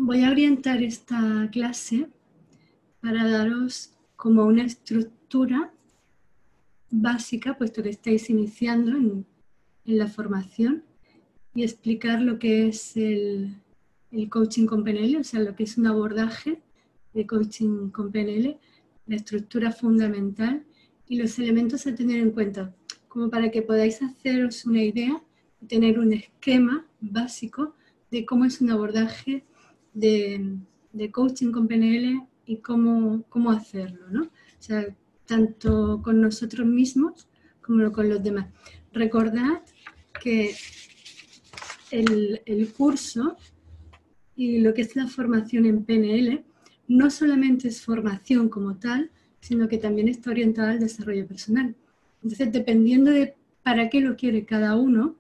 Voy a orientar esta clase para daros como una estructura básica, puesto que estáis iniciando en la formación, y explicar lo que es el coaching con PNL, o sea, lo que es un abordaje de coaching con PNL, la estructura fundamental y los elementos a tener en cuenta, como para que podáis haceros una idea y tener un esquema básico de cómo es un abordaje de coaching con PNL y cómo hacerlo, ¿no? O sea, tanto con nosotros mismos como con los demás. Recordad que el curso y lo que es la formación en PNL no solamente es formación como tal, sino que también está orientada al desarrollo personal. Entonces, dependiendo de para qué lo quiere cada uno,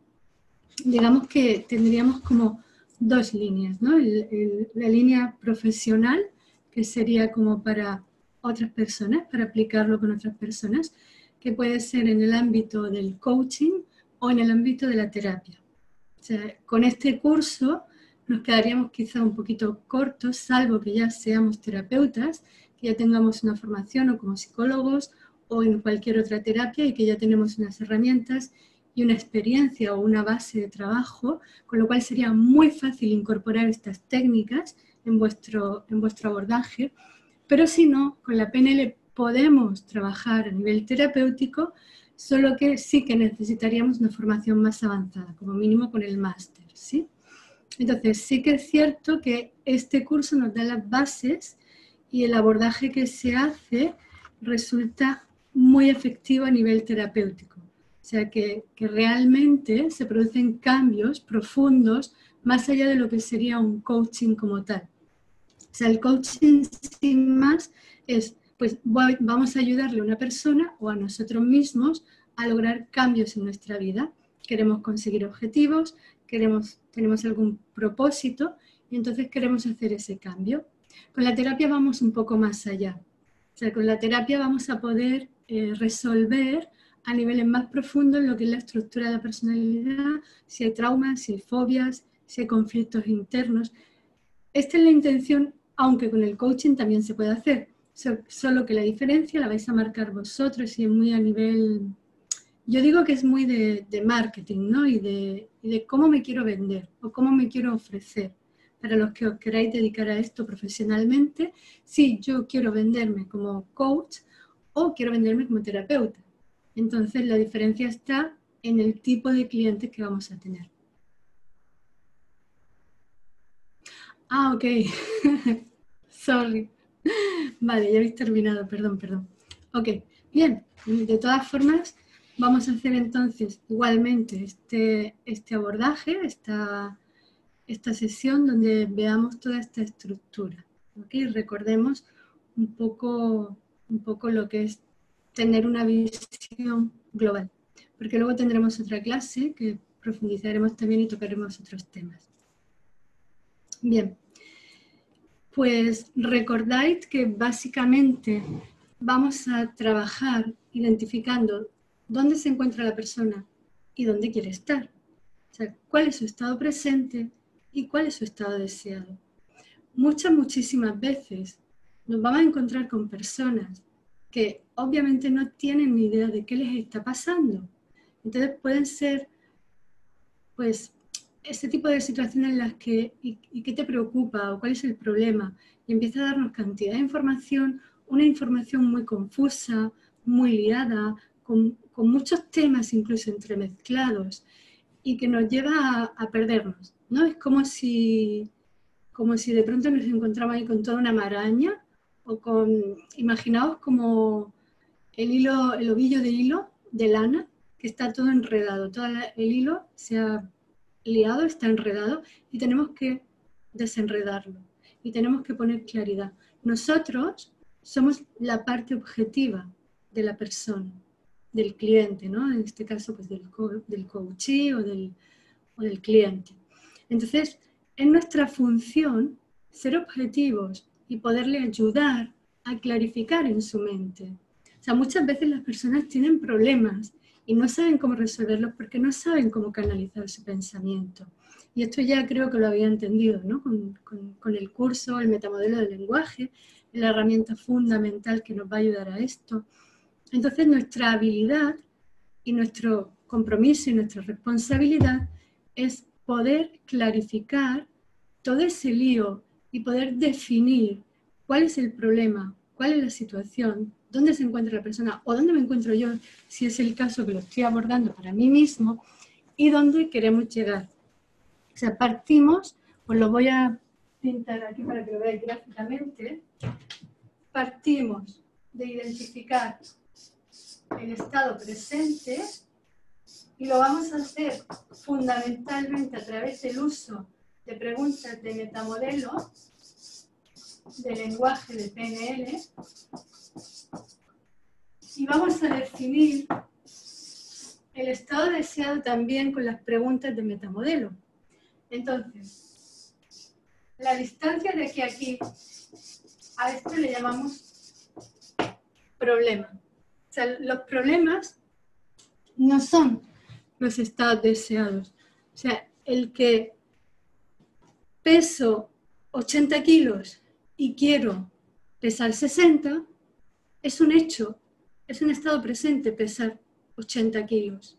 digamos que tendríamos como dos líneas, ¿no? La línea profesional, que sería como para otras personas, para aplicarlo con otras personas, que puede ser en el ámbito del coaching o en el ámbito de la terapia. O sea, con este curso nos quedaríamos quizá un poquito cortos, salvo que ya seamos terapeutas, que ya tengamos una formación o como psicólogos o en cualquier otra terapia y que ya tenemos unas herramientas y una experiencia o una base de trabajo, con lo cual sería muy fácil incorporar estas técnicas en vuestro abordaje. Pero si no, con la PNL podemos trabajar a nivel terapéutico, solo que sí que necesitaríamos una formación más avanzada, como mínimo con el máster, ¿sí? Entonces, sí que es cierto que este curso nos da las bases y el abordaje que se hace resulta muy efectivo a nivel terapéutico. O sea, que realmente se producen cambios profundos más allá de lo que sería un coaching como tal. O sea, el coaching sin más es, pues vamos a ayudarle a una persona o a nosotros mismos a lograr cambios en nuestra vida. Queremos conseguir objetivos, tenemos algún propósito y entonces queremos hacer ese cambio. Con la terapia vamos un poco más allá. O sea, con la terapia vamos a poder resolver a niveles más profundos lo que es la estructura de la personalidad, si hay traumas, si hay fobias, si hay conflictos internos. Esta es la intención, aunque con el coaching también se puede hacer, solo que la diferencia la vais a marcar vosotros y es muy a nivel, yo digo que es muy de marketing, ¿no? Y de cómo me quiero vender o cómo me quiero ofrecer. Para los que os queráis dedicar a esto profesionalmente, si yo quiero venderme como coach o quiero venderme como terapeuta. Entonces la diferencia está en el tipo de clientes que vamos a tener. Ah, ok. Sorry. Vale, ya habéis terminado, perdón. Ok, bien, de todas formas, vamos a hacer entonces igualmente este abordaje, esta sesión donde veamos toda esta estructura. ¿Okay? Recordemos un poco lo que es tener una visión global, porque luego tendremos otra clase que profundizaremos también y tocaremos otros temas. Bien. Pues recordáis que básicamente vamos a trabajar identificando dónde se encuentra la persona y dónde quiere estar. O sea, cuál es su estado presente y cuál es su estado deseado. Muchísimas veces nos vamos a encontrar con personas que obviamente no tienen ni idea de qué les está pasando. Entonces pueden ser, pues, ese tipo de situaciones en las que, ¿y qué te preocupa? ¿O cuál es el problema? Y empieza a darnos cantidad de información, una información muy confusa, muy liada, con muchos temas incluso entremezclados, y que nos lleva a perdernos, ¿no? Es como si de pronto nos encontramos ahí con toda una maraña, o imaginaos como el ovillo de hilo de lana, que está todo enredado, todo el hilo se ha liado, está enredado y tenemos que desenredarlo y tenemos que poner claridad. Nosotros somos la parte objetiva de la persona, del cliente, ¿no? En este caso, pues del coachee o del cliente. Entonces, es nuestra función ser objetivos y poderle ayudar a clarificar en su mente. O sea, muchas veces las personas tienen problemas y no saben cómo resolverlos porque no saben cómo canalizar su pensamiento. Y esto ya creo que lo había entendido, ¿no? Con el curso, el metamodelo del lenguaje, la herramienta fundamental que nos va a ayudar a esto. Entonces nuestra habilidad y nuestro compromiso y nuestra responsabilidad es poder clarificar todo ese lío y poder definir cuál es el problema, cuál es la situación, dónde se encuentra la persona o dónde me encuentro yo, si es el caso que lo estoy abordando para mí mismo, y dónde queremos llegar. O sea, partimos, os lo voy a pintar aquí para que lo veáis gráficamente, partimos de identificar el estado presente y lo vamos a hacer fundamentalmente a través del uso de preguntas de metamodelo, de lenguaje de PNL, y vamos a definir el estado deseado también con las preguntas de metamodelo. Entonces, la distancia de aquí a aquí, a esto le llamamos problema. O sea, los problemas no son los estados deseados. O sea, el que peso 80 kilos y quiero pesar 60, es un hecho, es un estado presente pesar 80 kilos.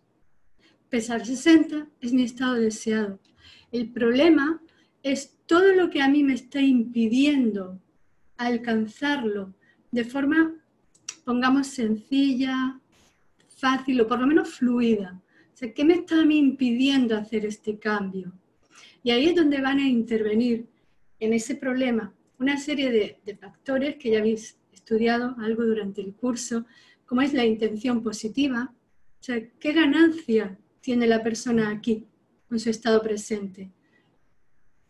Pesar 60 es mi estado deseado. El problema es todo lo que a mí me está impidiendo alcanzarlo de forma, pongamos, sencilla, fácil o por lo menos fluida. O sea, ¿qué me está a mí impidiendo hacer este cambio? Y ahí es donde van a intervenir en ese problema una serie de factores que ya habéis estudiado algo durante el curso, como es la intención positiva. O sea, ¿qué ganancia tiene la persona aquí con su estado presente?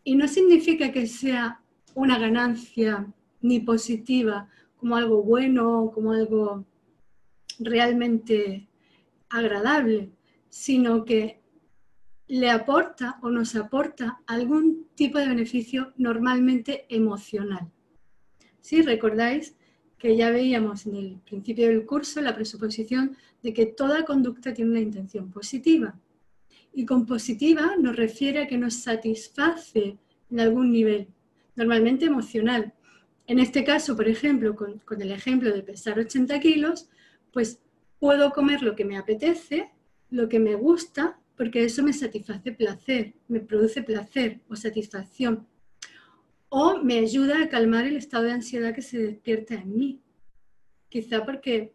Y no significa que sea una ganancia ni positiva como algo bueno, como algo realmente agradable, sino que le aporta o nos aporta algún tipo de beneficio normalmente emocional. Si recordáis que ya veíamos en el principio del curso la presuposición de que toda conducta tiene una intención positiva. Y con positiva nos refiere a que nos satisface en algún nivel, normalmente emocional. En este caso, por ejemplo, con el ejemplo de pesar 80 kilos, pues puedo comer lo que me apetece, lo que me gusta, porque eso me satisface placer, me produce placer o satisfacción. O me ayuda a calmar el estado de ansiedad que se despierta en mí. Quizá porque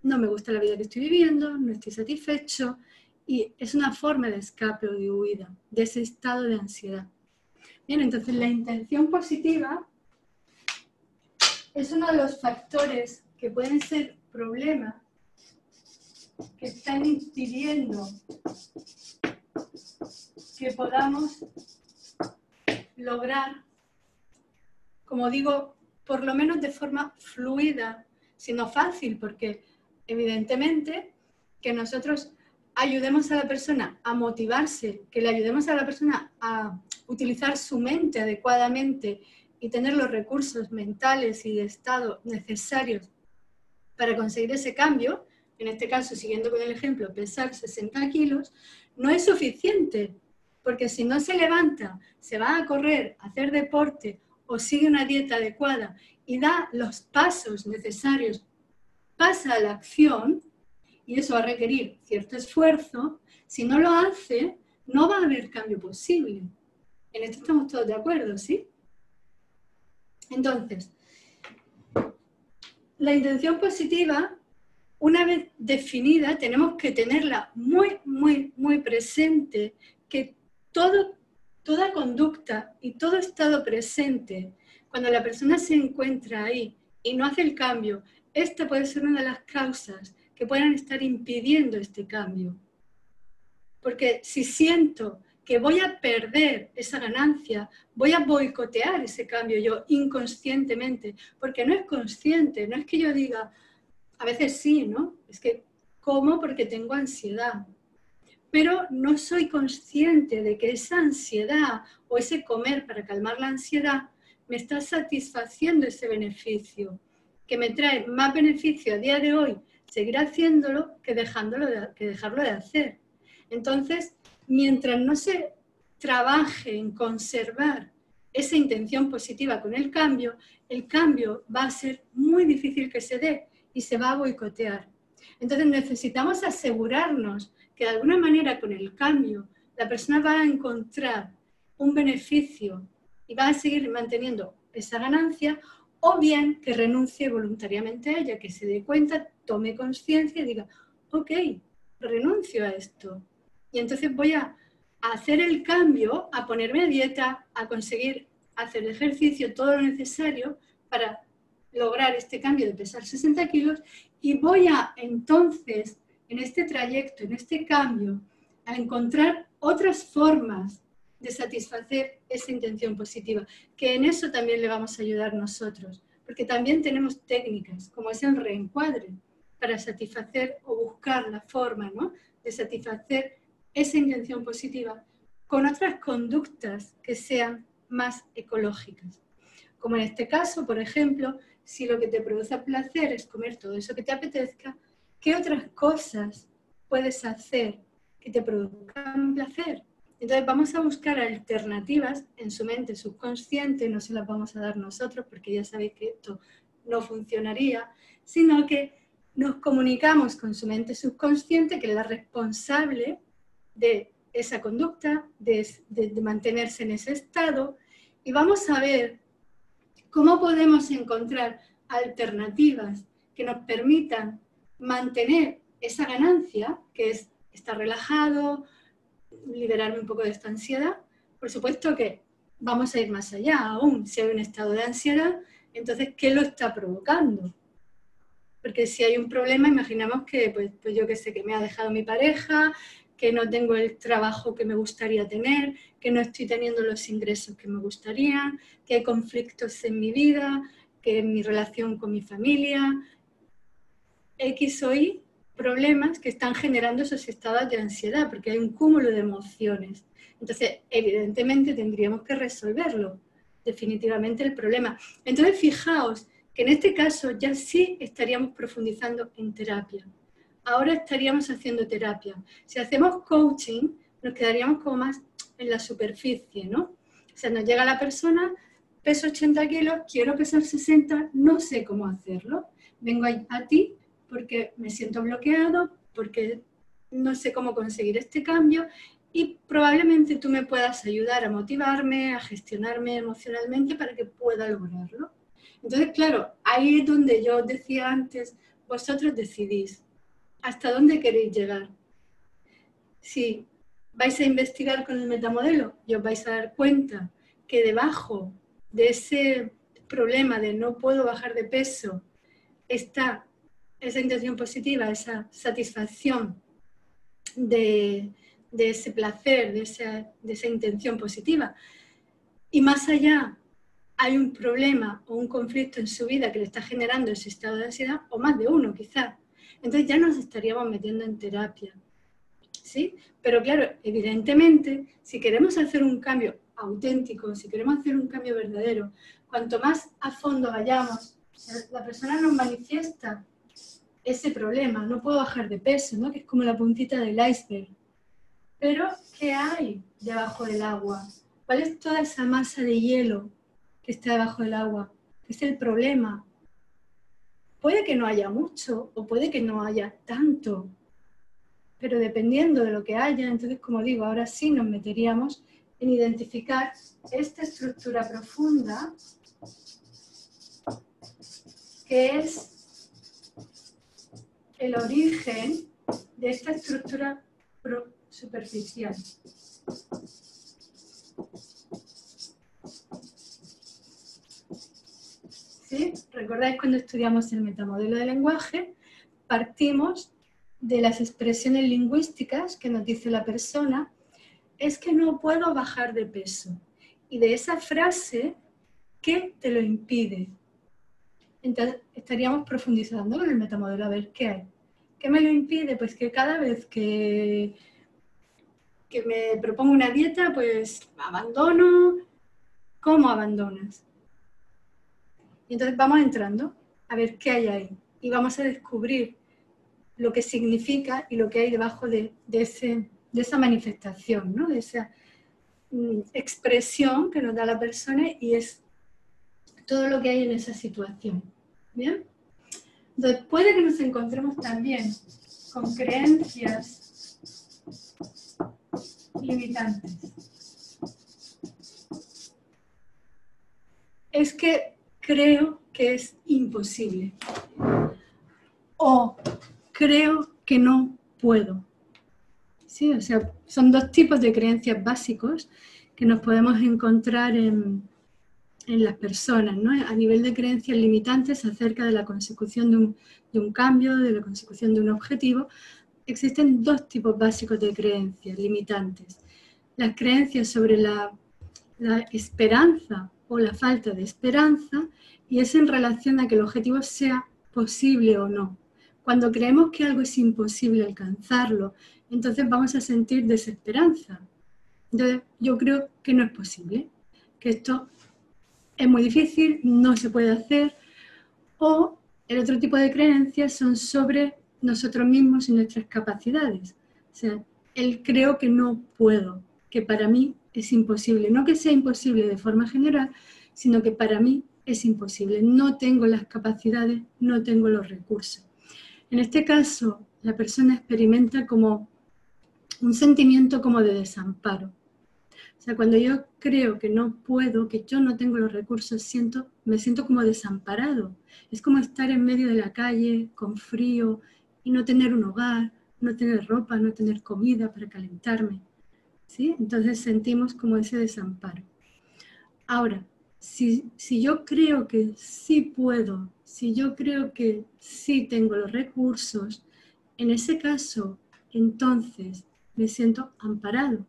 no me gusta la vida que estoy viviendo, no estoy satisfecho, y es una forma de escape o de huida de ese estado de ansiedad. Bien, entonces la intención positiva es uno de los factores que pueden ser problemas que están impidiendo que podamos lograr, como digo, por lo menos de forma fluida, sino fácil, porque evidentemente que nosotros ayudemos a la persona a motivarse, que le ayudemos a la persona a utilizar su mente adecuadamente y tener los recursos mentales y de estado necesarios para conseguir ese cambio, en este caso, siguiendo con el ejemplo, pesar 60 kilos, no es suficiente, porque si no se levanta, se va a correr, a hacer deporte o sigue una dieta adecuada y da los pasos necesarios, pasa a la acción, y eso va a requerir cierto esfuerzo, si no lo hace, no va a haber cambio posible. En esto estamos todos de acuerdo, ¿sí? Entonces, la intención positiva, una vez definida, tenemos que tenerla muy, muy, muy presente, que toda conducta y todo estado presente, cuando la persona se encuentra ahí y no hace el cambio, esta puede ser una de las causas que puedan estar impidiendo este cambio. Porque si siento que voy a perder esa ganancia, voy a boicotear ese cambio yo inconscientemente, porque no es consciente, no es que yo diga, a veces sí, ¿no? Es que como porque tengo ansiedad, pero no soy consciente de que esa ansiedad o ese comer para calmar la ansiedad me está satisfaciendo ese beneficio, que me trae más beneficio a día de hoy seguir haciéndolo que dejarlo de hacer. Entonces, mientras no se trabaje en conservar esa intención positiva con el cambio va a ser muy difícil que se dé y se va a boicotear. Entonces necesitamos asegurarnos que de alguna manera con el cambio la persona va a encontrar un beneficio y va a seguir manteniendo esa ganancia, o bien que renuncie voluntariamente a ella, que se dé cuenta, tome conciencia y diga, ok, renuncio a esto. Y entonces voy a hacer el cambio, a ponerme a dieta, a conseguir hacer ejercicio, todo lo necesario para lograr este cambio de pesar 60 kilos, y voy a entonces, en este trayecto, en este cambio, a encontrar otras formas de satisfacer esa intención positiva, que en eso también le vamos a ayudar nosotros, porque también tenemos técnicas, como es el reencuadre, para satisfacer o buscar la forma, ¿no?, de satisfacer esa intención positiva con otras conductas que sean más ecológicas. Como en este caso, por ejemplo, si lo que te produce placer es comer todo eso que te apetezca, ¿qué otras cosas puedes hacer que te produzcan placer? Entonces vamos a buscar alternativas en su mente subconsciente, no se las vamos a dar nosotros porque ya sabéis que esto no funcionaría, sino que nos comunicamos con su mente subconsciente, que es la responsable de esa conducta, de mantenerse en ese estado, y vamos a ver cómo podemos encontrar alternativas que nos permitan mantener esa ganancia, que es estar relajado, liberarme un poco de esta ansiedad. Por supuesto que vamos a ir más allá aún. Si hay un estado de ansiedad, entonces, ¿qué lo está provocando? Porque si hay un problema, imaginamos que, pues yo qué sé, que me ha dejado mi pareja, que no tengo el trabajo que me gustaría tener, que no estoy teniendo los ingresos que me gustaría, que hay conflictos en mi vida, que en mi relación con mi familia, X o Y problemas que están generando esos estados de ansiedad, porque hay un cúmulo de emociones. Entonces, evidentemente tendríamos que resolverlo, definitivamente el problema. Entonces, fijaos que en este caso ya sí estaríamos profundizando en terapia. Ahora estaríamos haciendo terapia. Si hacemos coaching, nos quedaríamos como más en la superficie, ¿no? O sea, nos llega la persona, peso 80 kilos, quiero pesar 60, no sé cómo hacerlo. Vengo a ti porque me siento bloqueado, porque no sé cómo conseguir este cambio, y probablemente tú me puedas ayudar a motivarme, a gestionarme emocionalmente para que pueda lograrlo. Entonces, claro, ahí es donde yo decía antes, vosotros decidís hasta dónde queréis llegar. Si vais a investigar con el metamodelo y os vais a dar cuenta que debajo de ese problema de no puedo bajar de peso está esa intención positiva, esa satisfacción de ese placer, de esa intención positiva. Y más allá hay un problema o un conflicto en su vida que le está generando ese estado de ansiedad, o más de uno quizás. Entonces ya nos estaríamos metiendo en terapia, ¿sí? Pero claro, evidentemente, si queremos hacer un cambio auténtico, si queremos hacer un cambio verdadero, cuanto más a fondo vayamos, la persona nos manifiesta ese problema, no puedo bajar de peso, ¿no?, que es como la puntita del iceberg. Pero, ¿qué hay debajo del agua? ¿Cuál es toda esa masa de hielo que está debajo del agua? ¿Qué es el problema? Puede que no haya mucho o puede que no haya tanto, pero dependiendo de lo que haya, entonces, como digo, ahora sí nos meteríamos en identificar esta estructura profunda, que es el origen de esta estructura superficial. ¿Sí? ¿Recordáis cuando estudiamos el metamodelo del lenguaje? Partimos de las expresiones lingüísticas que nos dice la persona, es que no puedo bajar de peso. Y de esa frase, ¿qué te lo impide? Entonces estaríamos profundizando en el metamodelo a ver qué hay. ¿Qué me lo impide? Pues que cada vez que me propongo una dieta, pues abandono. ¿Cómo abandonas? Y entonces vamos entrando a ver qué hay ahí. Y vamos a descubrir lo que significa y lo que hay debajo de esa manifestación, ¿no? De esa expresión que nos da la persona y es todo lo que hay en esa situación. ¿Bien? Entonces, puede que nos encontremos también con creencias limitantes. Es que creo que es imposible. O creo que no puedo. ¿Sí? O sea, son dos tipos de creencias básicos que nos podemos encontrar en las personas, ¿no? A nivel de creencias limitantes acerca de la consecución de un cambio, de la consecución de un objetivo, existen dos tipos básicos de creencias limitantes. Las creencias sobre la esperanza o la falta de esperanza, y es en relación a que el objetivo sea posible o no. Cuando creemos que algo es imposible alcanzarlo, entonces vamos a sentir desesperanza. Entonces, yo creo que no es posible, que esto es muy difícil, no se puede hacer. O el otro tipo de creencias son sobre nosotros mismos y nuestras capacidades. O sea, el creo que no puedo, que para mí es imposible. No que sea imposible de forma general, sino que para mí es imposible. No tengo las capacidades, no tengo los recursos. En este caso, la persona experimenta como un sentimiento como de desamparo. O sea, cuando yo creo que no puedo, que yo no tengo los recursos, me siento como desamparado. Es como estar en medio de la calle, con frío, y no tener un hogar, no tener ropa, no tener comida para calentarme. ¿Sí? Entonces sentimos como ese desamparo. Ahora, si yo creo que sí puedo, si yo creo que sí tengo los recursos, en ese caso, entonces me siento amparado.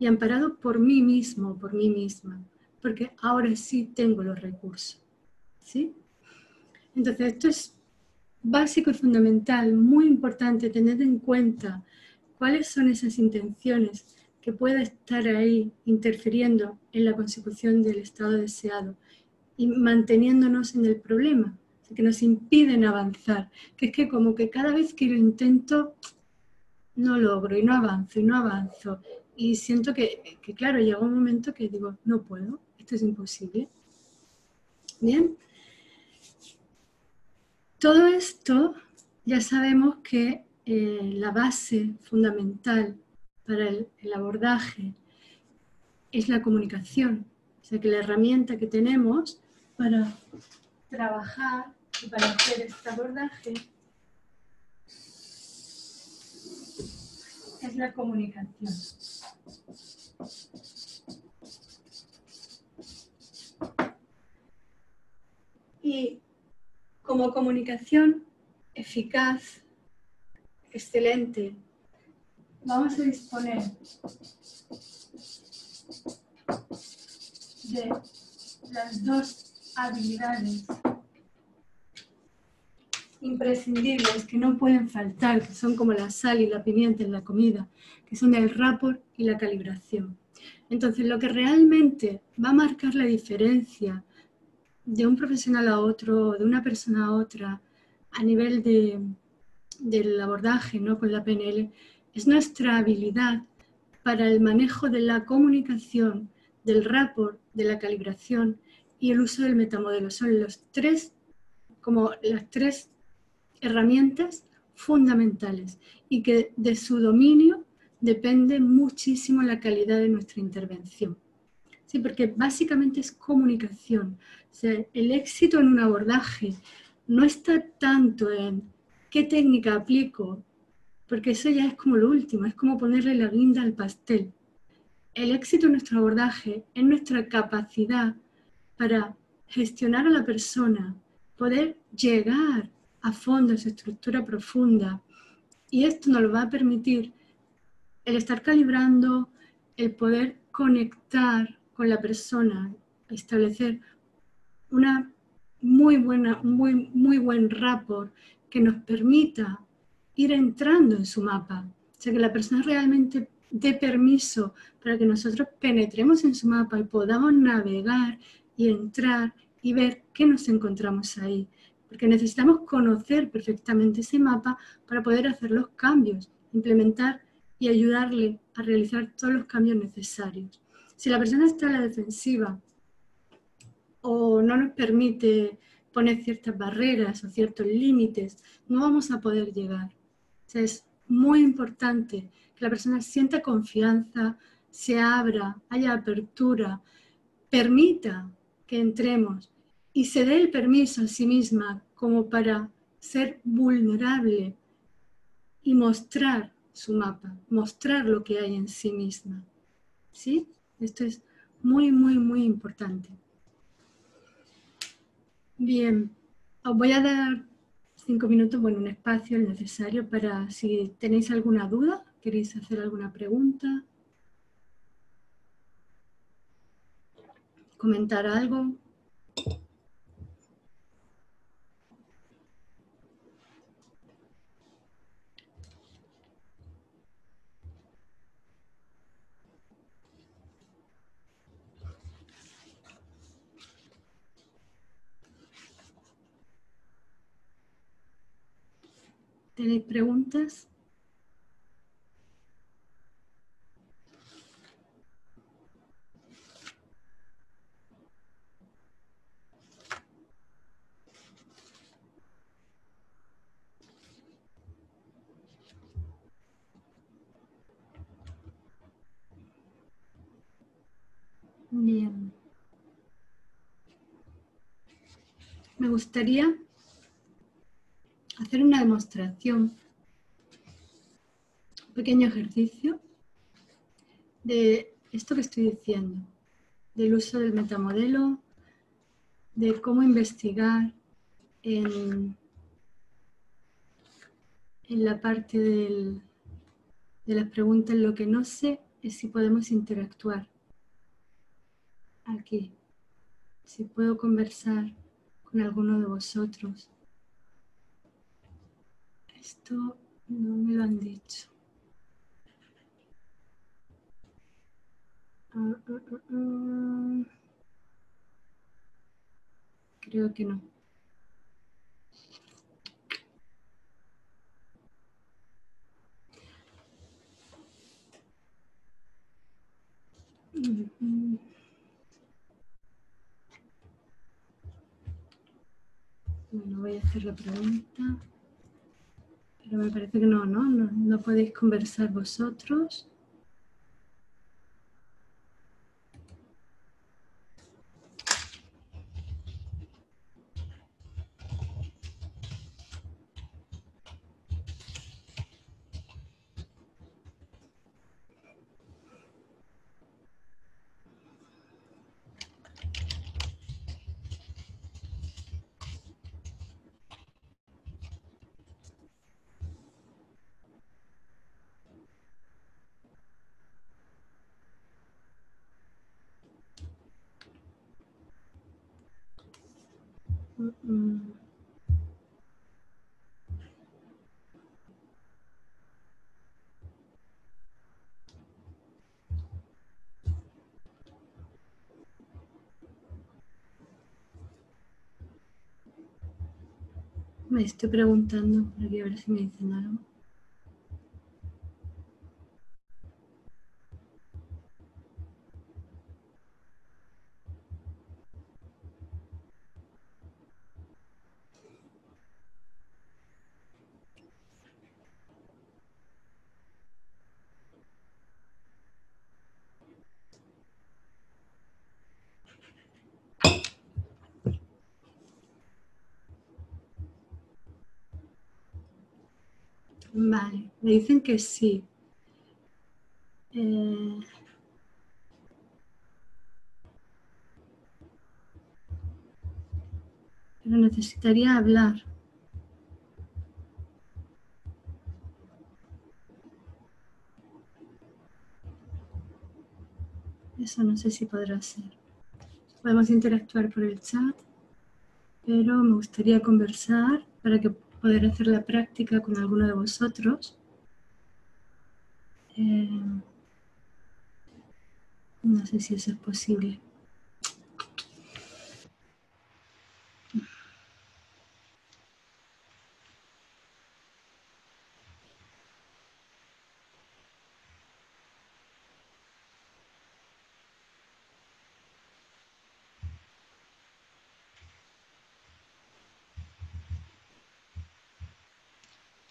Y amparado por mí mismo, por mí misma, porque ahora sí tengo los recursos. ¿Sí? Entonces, esto es básico y fundamental, muy importante tener en cuenta cuáles son esas intenciones que pueden estar ahí interfiriendo en la consecución del estado deseado y manteniéndonos en el problema, que nos impiden avanzar, que es que como que cada vez que lo intento no logro y no avanzo y siento que claro, llega un momento que digo, no puedo, esto es imposible. Bien, todo esto ya sabemos que la base fundamental para el abordaje es la comunicación. O sea, que la herramienta que tenemos para trabajar y para hacer este abordaje es la comunicación. Y como comunicación eficaz, excelente, vamos a disponer de las dos habilidades imprescindibles que no pueden faltar, que son como la sal y la pimienta en la comida, que son el rapport y la calibración. Entonces, lo que realmente va a marcar la diferencia de un profesional a otro, de una persona a otra, a nivel del abordaje, ¿no?, con la PNL, es nuestra habilidad para el manejo de la comunicación, del rapport, de la calibración y el uso del metamodelo. Son las tres herramientas fundamentales y que de su dominio depende muchísimo la calidad de nuestra intervención. Sí, porque básicamente es comunicación. O sea, el éxito en un abordaje no está tanto en qué técnica aplico, porque eso ya es como lo último, es como ponerle la guinda al pastel. El éxito en nuestro abordaje es nuestra capacidad para gestionar a la persona, poder llegar a fondo a su estructura profunda. Y esto nos lo va a permitir el estar calibrando, el poder conectar con la persona, establecer una muy buen rapport que nos permita ir entrando en su mapa. O sea, que la persona realmente dé permiso para que nosotros penetremos en su mapa y podamos navegar y entrar y ver qué nos encontramos ahí, porque necesitamos conocer perfectamente ese mapa para poder hacer los cambios, implementar y ayudarle a realizar todos los cambios necesarios. Si la persona está a la defensiva o no nos permite poner ciertas barreras o ciertos límites, no vamos a poder llegar. O sea, es muy importante que la persona sienta confianza, se abra, haya apertura, permita que entremos y se dé el permiso a sí misma como para ser vulnerable y mostrar su mapa, mostrar lo que hay en sí misma. ¿Sí? Esto es muy, muy, muy importante. Bien, os voy a dar 5 minutos, bueno, un espacio el necesario para si tenéis alguna duda, queréis hacer alguna pregunta, comentar algo. ¿Tenéis preguntas? Bien. Me gustaría hacer una demostración, un pequeño ejercicio de esto que estoy diciendo, del uso del metamodelo, de cómo investigar en la parte de las preguntas. Lo que no sé es si podemos interactuar aquí, si puedo conversar con alguno de vosotros. Esto no me lo han dicho. Creo que no. Bueno, voy a hacer la pregunta. Pero me parece que no podéis conversar vosotros. Me estoy preguntando por aquí a ver si me dicen algo. Vale, me dicen que sí. Pero necesitaría hablar. Eso no sé si podrá ser. Podemos interactuar por el chat, pero me gustaría conversar para que poder hacer la práctica con alguno de vosotros. No sé si eso es posible.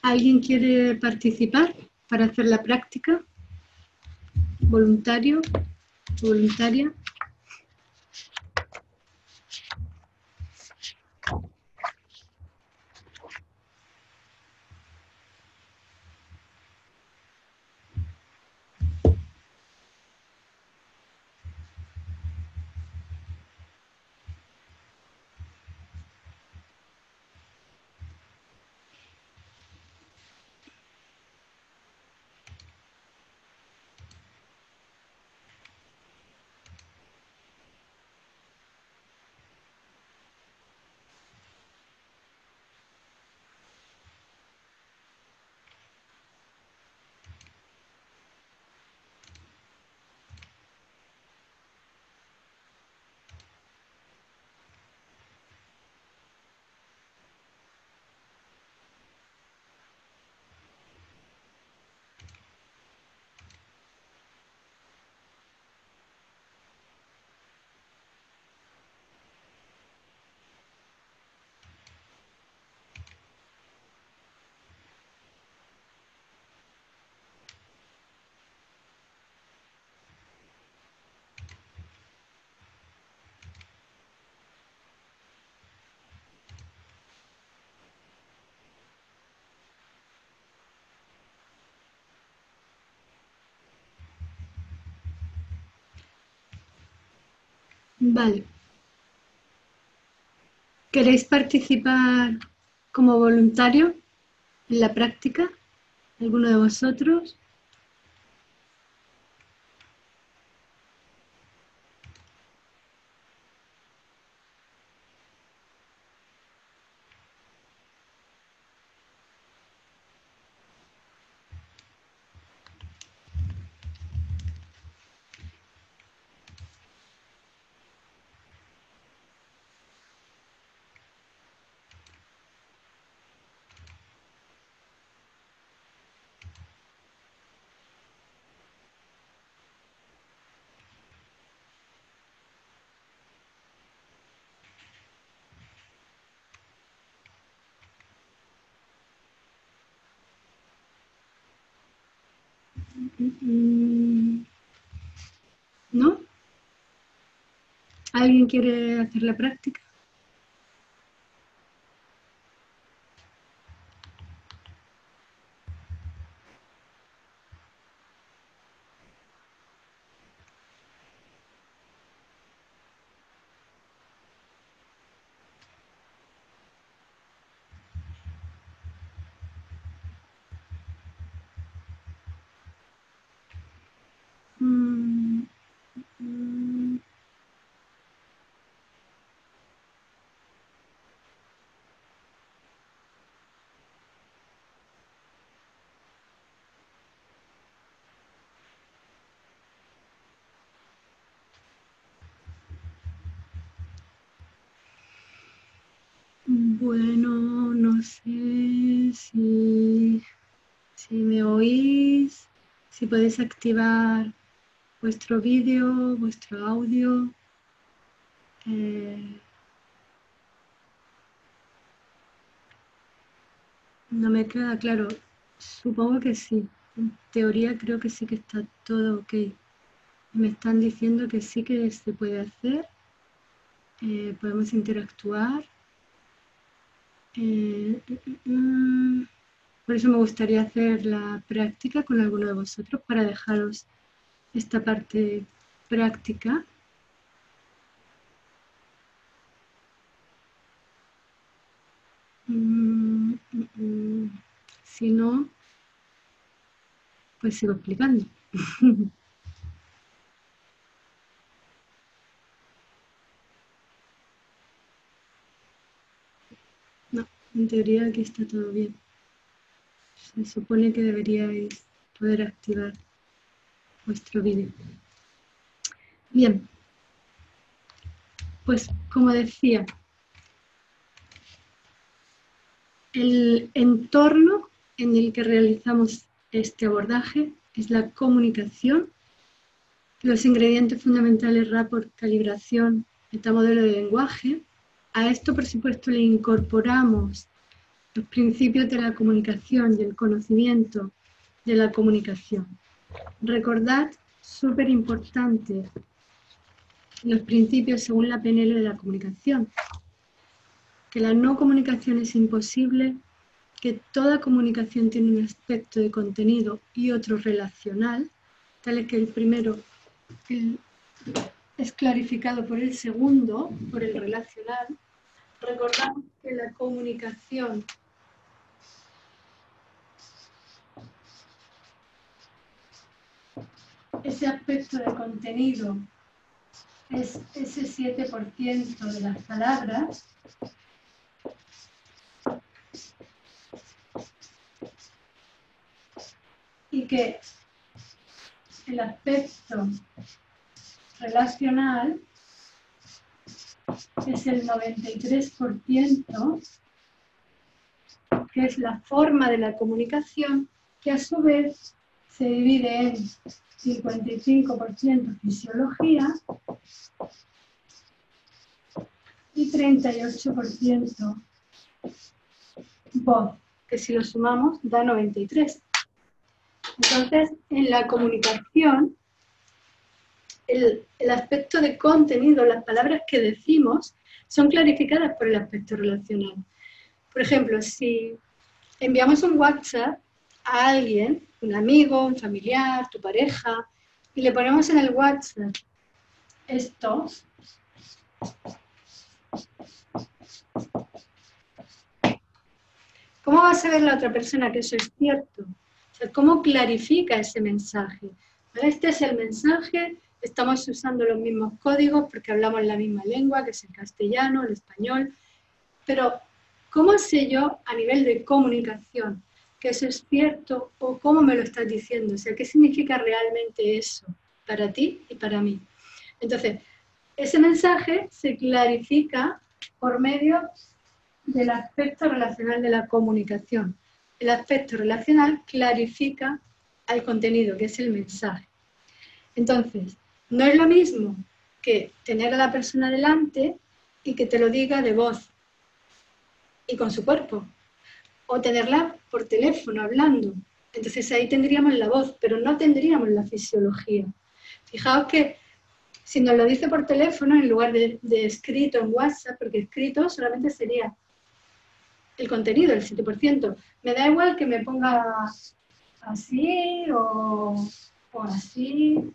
¿Alguien quiere participar para hacer la práctica? ¿Voluntario? ¿Voluntaria? Vale. ¿Queréis participar como voluntario en la práctica? ¿Alguno de vosotros? ¿No? ¿Alguien quiere hacer la práctica? Bueno, no sé si me oís, si podéis activar vuestro vídeo, vuestro audio. No me queda claro. Supongo que sí. En teoría creo que sí que está todo ok. Me están diciendo que sí que se puede hacer. Podemos interactuar. Por eso me gustaría hacer la práctica con alguno de vosotros para dejaros esta parte práctica. Si no, pues sigo explicando. No, en teoría aquí está todo bien. Se supone que deberíais poder activar vuestro vídeo. Bien, pues como decía, el entorno en el que realizamos este abordaje es la comunicación. Los ingredientes fundamentales: rapport, calibración, metamodelo de lenguaje. A esto, por supuesto, le incorporamos los principios de la comunicación y el conocimiento de la comunicación. Recordad, súper importante, los principios según la PNL de la comunicación. Que la no comunicación es imposible, que toda comunicación tiene un aspecto de contenido y otro relacional, tal es que el primero es clarificado por el segundo, por el relacional. Recordad que la comunicación ese aspecto de contenido es ese 7% de las palabras y que el aspecto relacional es el 93%, que es la forma de la comunicación, que a su vez se divide en 55% fisiología y 38% voz, que si lo sumamos da 93%. Entonces, en la comunicación, el aspecto de contenido, las palabras que decimos, son clarificadas por el aspecto relacional. Por ejemplo, si enviamos un WhatsApp a alguien, un amigo, un familiar, tu pareja, y le ponemos en el WhatsApp esto, ¿cómo va a saber la otra persona que eso es cierto? O sea, ¿cómo clarifica ese mensaje? ¿Vale? Este es el mensaje, estamos usando los mismos códigos porque hablamos la misma lengua, que es el castellano, el español, pero ¿cómo sé yo a nivel de comunicación que eso es cierto o cómo me lo estás diciendo? O sea, ¿qué significa realmente eso para ti y para mí? Entonces, ese mensaje se clarifica por medio del aspecto relacional de la comunicación. El aspecto relacional clarifica al contenido, que es el mensaje. Entonces, no es lo mismo que tener a la persona delante y que te lo diga de voz y con su cuerpo, o tenerla por teléfono hablando. Entonces ahí tendríamos la voz, pero no tendríamos la fisiología. Fijaos que si nos lo dice por teléfono en lugar de escrito en WhatsApp, porque escrito solamente sería el contenido, el 7%. Me da igual que me ponga así o así.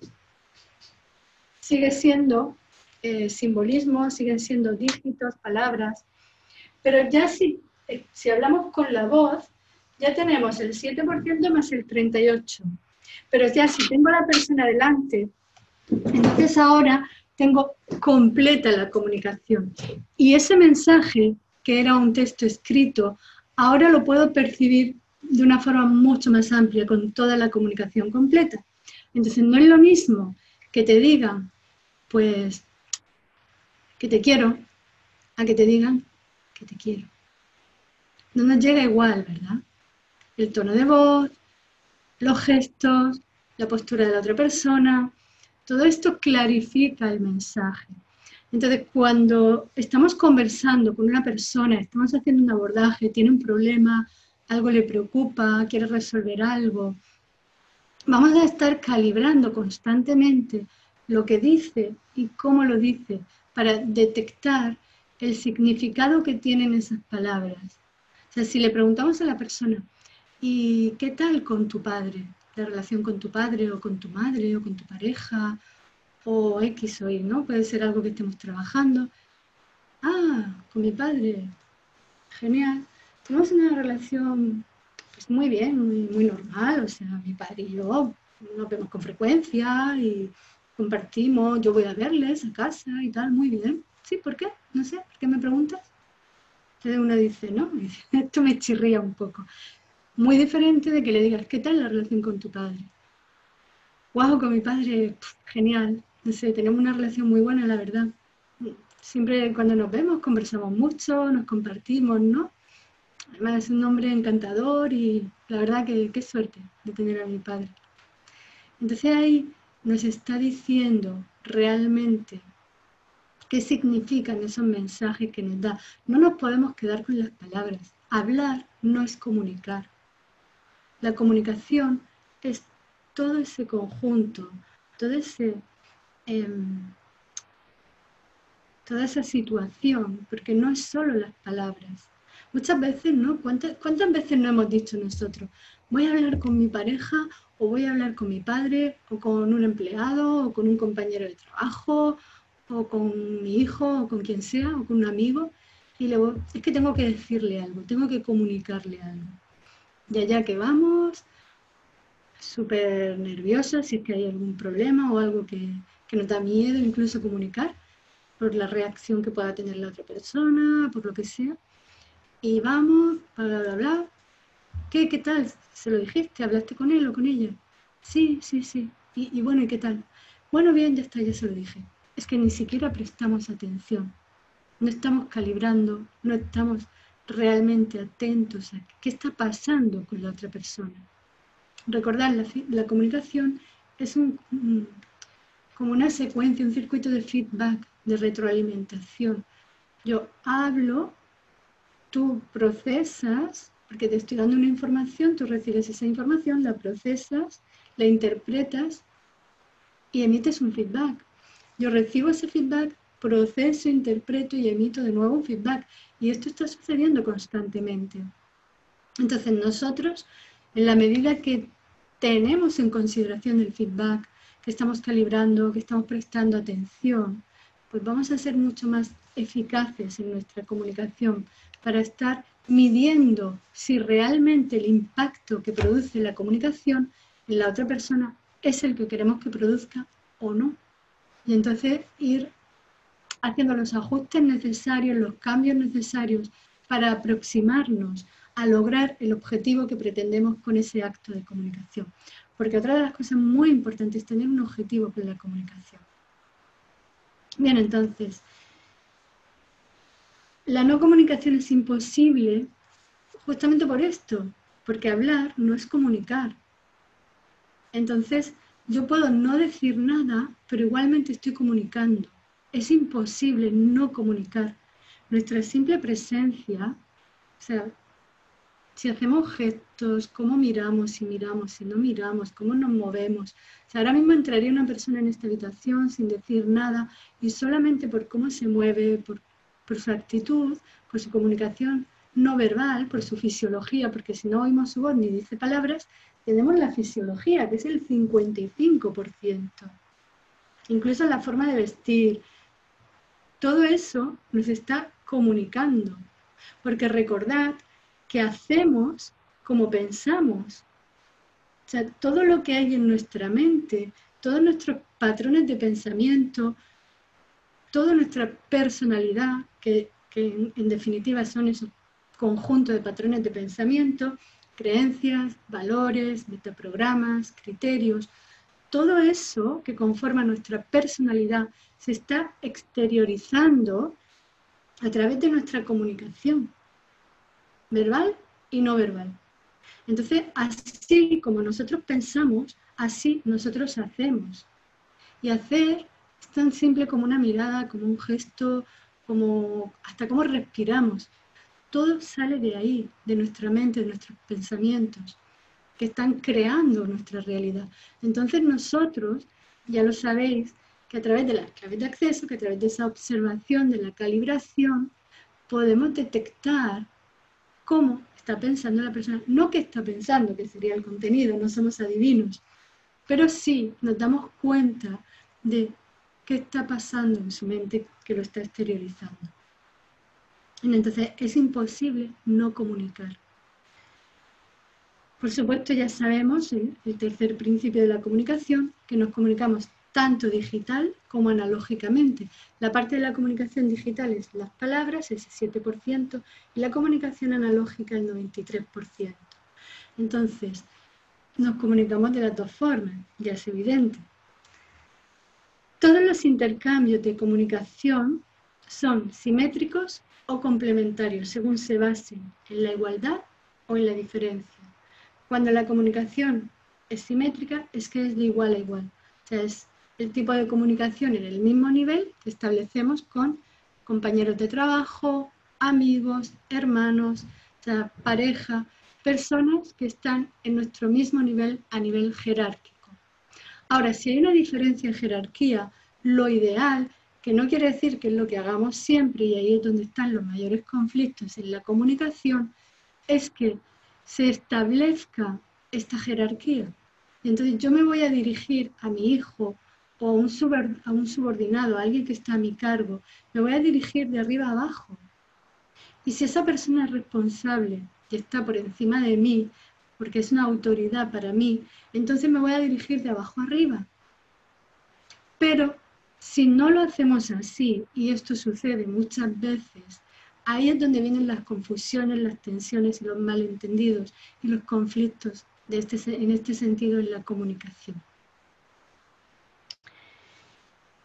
Sigue siendo simbolismo, siguen siendo dígitos, palabras. Pero ya si hablamos con la voz, ya tenemos el 7% más el 38%. Pero ya si tengo a la persona delante, entonces ahora tengo completa la comunicación. Y ese mensaje, que era un texto escrito, ahora lo puedo percibir de una forma mucho más amplia, con toda la comunicación completa. Entonces no es lo mismo que te digan, pues, que te quiero, a que te digan que te quiero. No nos llega igual, ¿verdad? El tono de voz, los gestos, la postura de la otra persona, todo esto clarifica el mensaje. Entonces, cuando estamos conversando con una persona, estamos haciendo un abordaje, tiene un problema, algo le preocupa, quiere resolver algo, vamos a estar calibrando constantemente lo que dice y cómo lo dice para detectar el significado que tienen esas palabras. O sea, si le preguntamos a la persona, ¿y qué tal con tu padre? La relación con tu padre o con tu madre o con tu pareja o X o Y, ¿no? Puede ser algo que estemos trabajando. Ah, con mi padre. Genial. Tenemos una relación pues muy bien, muy normal. O sea, mi padre y yo nos vemos con frecuencia y compartimos. Yo voy a verles a casa y tal, muy bien. ¿Sí? ¿Por qué? No sé. ¿Por qué me preguntas? Entonces uno dice, no, esto me chirría un poco. Muy diferente de que le digas, ¿qué tal la relación con tu padre? Guau, con mi padre, genial. No sé, tenemos una relación muy buena, la verdad. Siempre cuando nos vemos conversamos mucho, nos compartimos, ¿no? Además es un hombre encantador y la verdad que qué suerte de tener a mi padre. Entonces ahí nos está diciendo realmente qué significan esos mensajes que nos da. No nos podemos quedar con las palabras. Hablar no es comunicar. La comunicación es todo ese conjunto, toda esa situación, porque no es solo las palabras. Muchas veces, ¿no? ¿Cuántas veces no hemos dicho nosotros? Voy a hablar con mi pareja, o voy a hablar con mi padre, o con un empleado, o con un compañero de trabajo, o con mi hijo, o con quien sea, o con un amigo, y luego es que tengo que decirle algo, tengo que comunicarle algo. Y allá que vamos, súper nerviosa si es que hay algún problema o algo que nos da miedo incluso comunicar, por la reacción que pueda tener la otra persona, por lo que sea. Y vamos, bla, bla, bla. ¿Qué tal? ¿Se lo dijiste? ¿Hablaste con él o con ella? Sí. Y bueno, ¿y qué tal? Bueno, bien, ya está, ya se lo dije. Es que ni siquiera prestamos atención. No estamos calibrando, no estamos realmente atentos a qué está pasando con la otra persona. Recordar, la comunicación es como una secuencia, un circuito de feedback, de retroalimentación. Yo hablo, tú procesas, porque te estoy dando una información, tú recibes esa información, la procesas, la interpretas y emites un feedback. Yo recibo ese feedback, proceso, interpreto y emito de nuevo un feedback. Y esto está sucediendo constantemente. Entonces nosotros, en la medida que tenemos en consideración el feedback, que estamos calibrando, que estamos prestando atención, pues vamos a ser mucho más eficaces en nuestra comunicación para estar midiendo si realmente el impacto que produce la comunicación en la otra persona es el que queremos que produzca o no. Y entonces ir haciendo los ajustes necesarios, los cambios necesarios para aproximarnos a lograr el objetivo que pretendemos con ese acto de comunicación. Porque otra de las cosas muy importantes es tener un objetivo con la comunicación. Bien, entonces, la no comunicación es imposible justamente por esto, porque hablar no es comunicar. Entonces, yo puedo no decir nada, pero igualmente estoy comunicando. Es imposible no comunicar. Nuestra simple presencia, o sea, si hacemos gestos, cómo miramos, si no miramos, cómo nos movemos. O sea, ahora mismo entraría una persona en esta habitación sin decir nada y solamente por cómo se mueve, por su actitud, por su comunicación no verbal, por su fisiología, porque si no oímos su voz ni dice palabras, tenemos la fisiología, que es el 55%. Incluso la forma de vestir. Todo eso nos está comunicando. Porque recordad que hacemos como pensamos. O sea, todo lo que hay en nuestra mente, todos nuestros patrones de pensamiento, toda nuestra personalidad, que en definitiva son esos conjuntos de patrones de pensamiento, creencias, valores, metaprogramas, criterios, todo eso que conforma nuestra personalidad se está exteriorizando a través de nuestra comunicación, verbal y no verbal. Entonces, así como nosotros pensamos, así nosotros hacemos. Y hacer es tan simple como una mirada, como un gesto, como hasta cómo respiramos. Todo sale de ahí, de nuestra mente, de nuestros pensamientos, que están creando nuestra realidad. Entonces nosotros, ya lo sabéis, que a través de las claves de acceso, que a través de esa observación, de la calibración, podemos detectar cómo está pensando la persona. No qué está pensando, que sería el contenido, no somos adivinos, pero sí nos damos cuenta de qué está pasando en su mente que lo está exteriorizando. Entonces es imposible no comunicar. Por supuesto, ya sabemos el tercer principio de la comunicación, que nos comunicamos tanto digital como analógicamente. La parte de la comunicación digital es las palabras, ese 7%, y la comunicación analógica el 93%. Entonces, nos comunicamos de las dos formas, ya es evidente. Todos los intercambios de comunicación son simétricos o complementarios, según se basen en la igualdad o en la diferencia. Cuando la comunicación es simétrica, es que es de igual a igual. O sea, es el tipo de comunicación en el mismo nivel que establecemos con compañeros de trabajo, amigos, hermanos, o sea, pareja, personas que están en nuestro mismo nivel a nivel jerárquico. Ahora, si hay una diferencia en jerarquía, lo ideal, que no quiere decir que es lo que hagamos siempre, y ahí es donde están los mayores conflictos en la comunicación, es que se establezca esta jerarquía. Y entonces yo me voy a dirigir a mi hijo o a un subordinado, a alguien que está a mi cargo, me voy a dirigir de arriba a abajo. Y si esa persona es responsable y está por encima de mí, porque es una autoridad para mí, entonces me voy a dirigir de abajo a arriba. Pero si no lo hacemos así, y esto sucede muchas veces, ahí es donde vienen las confusiones, las tensiones y los malentendidos y los conflictos en este sentido en la comunicación.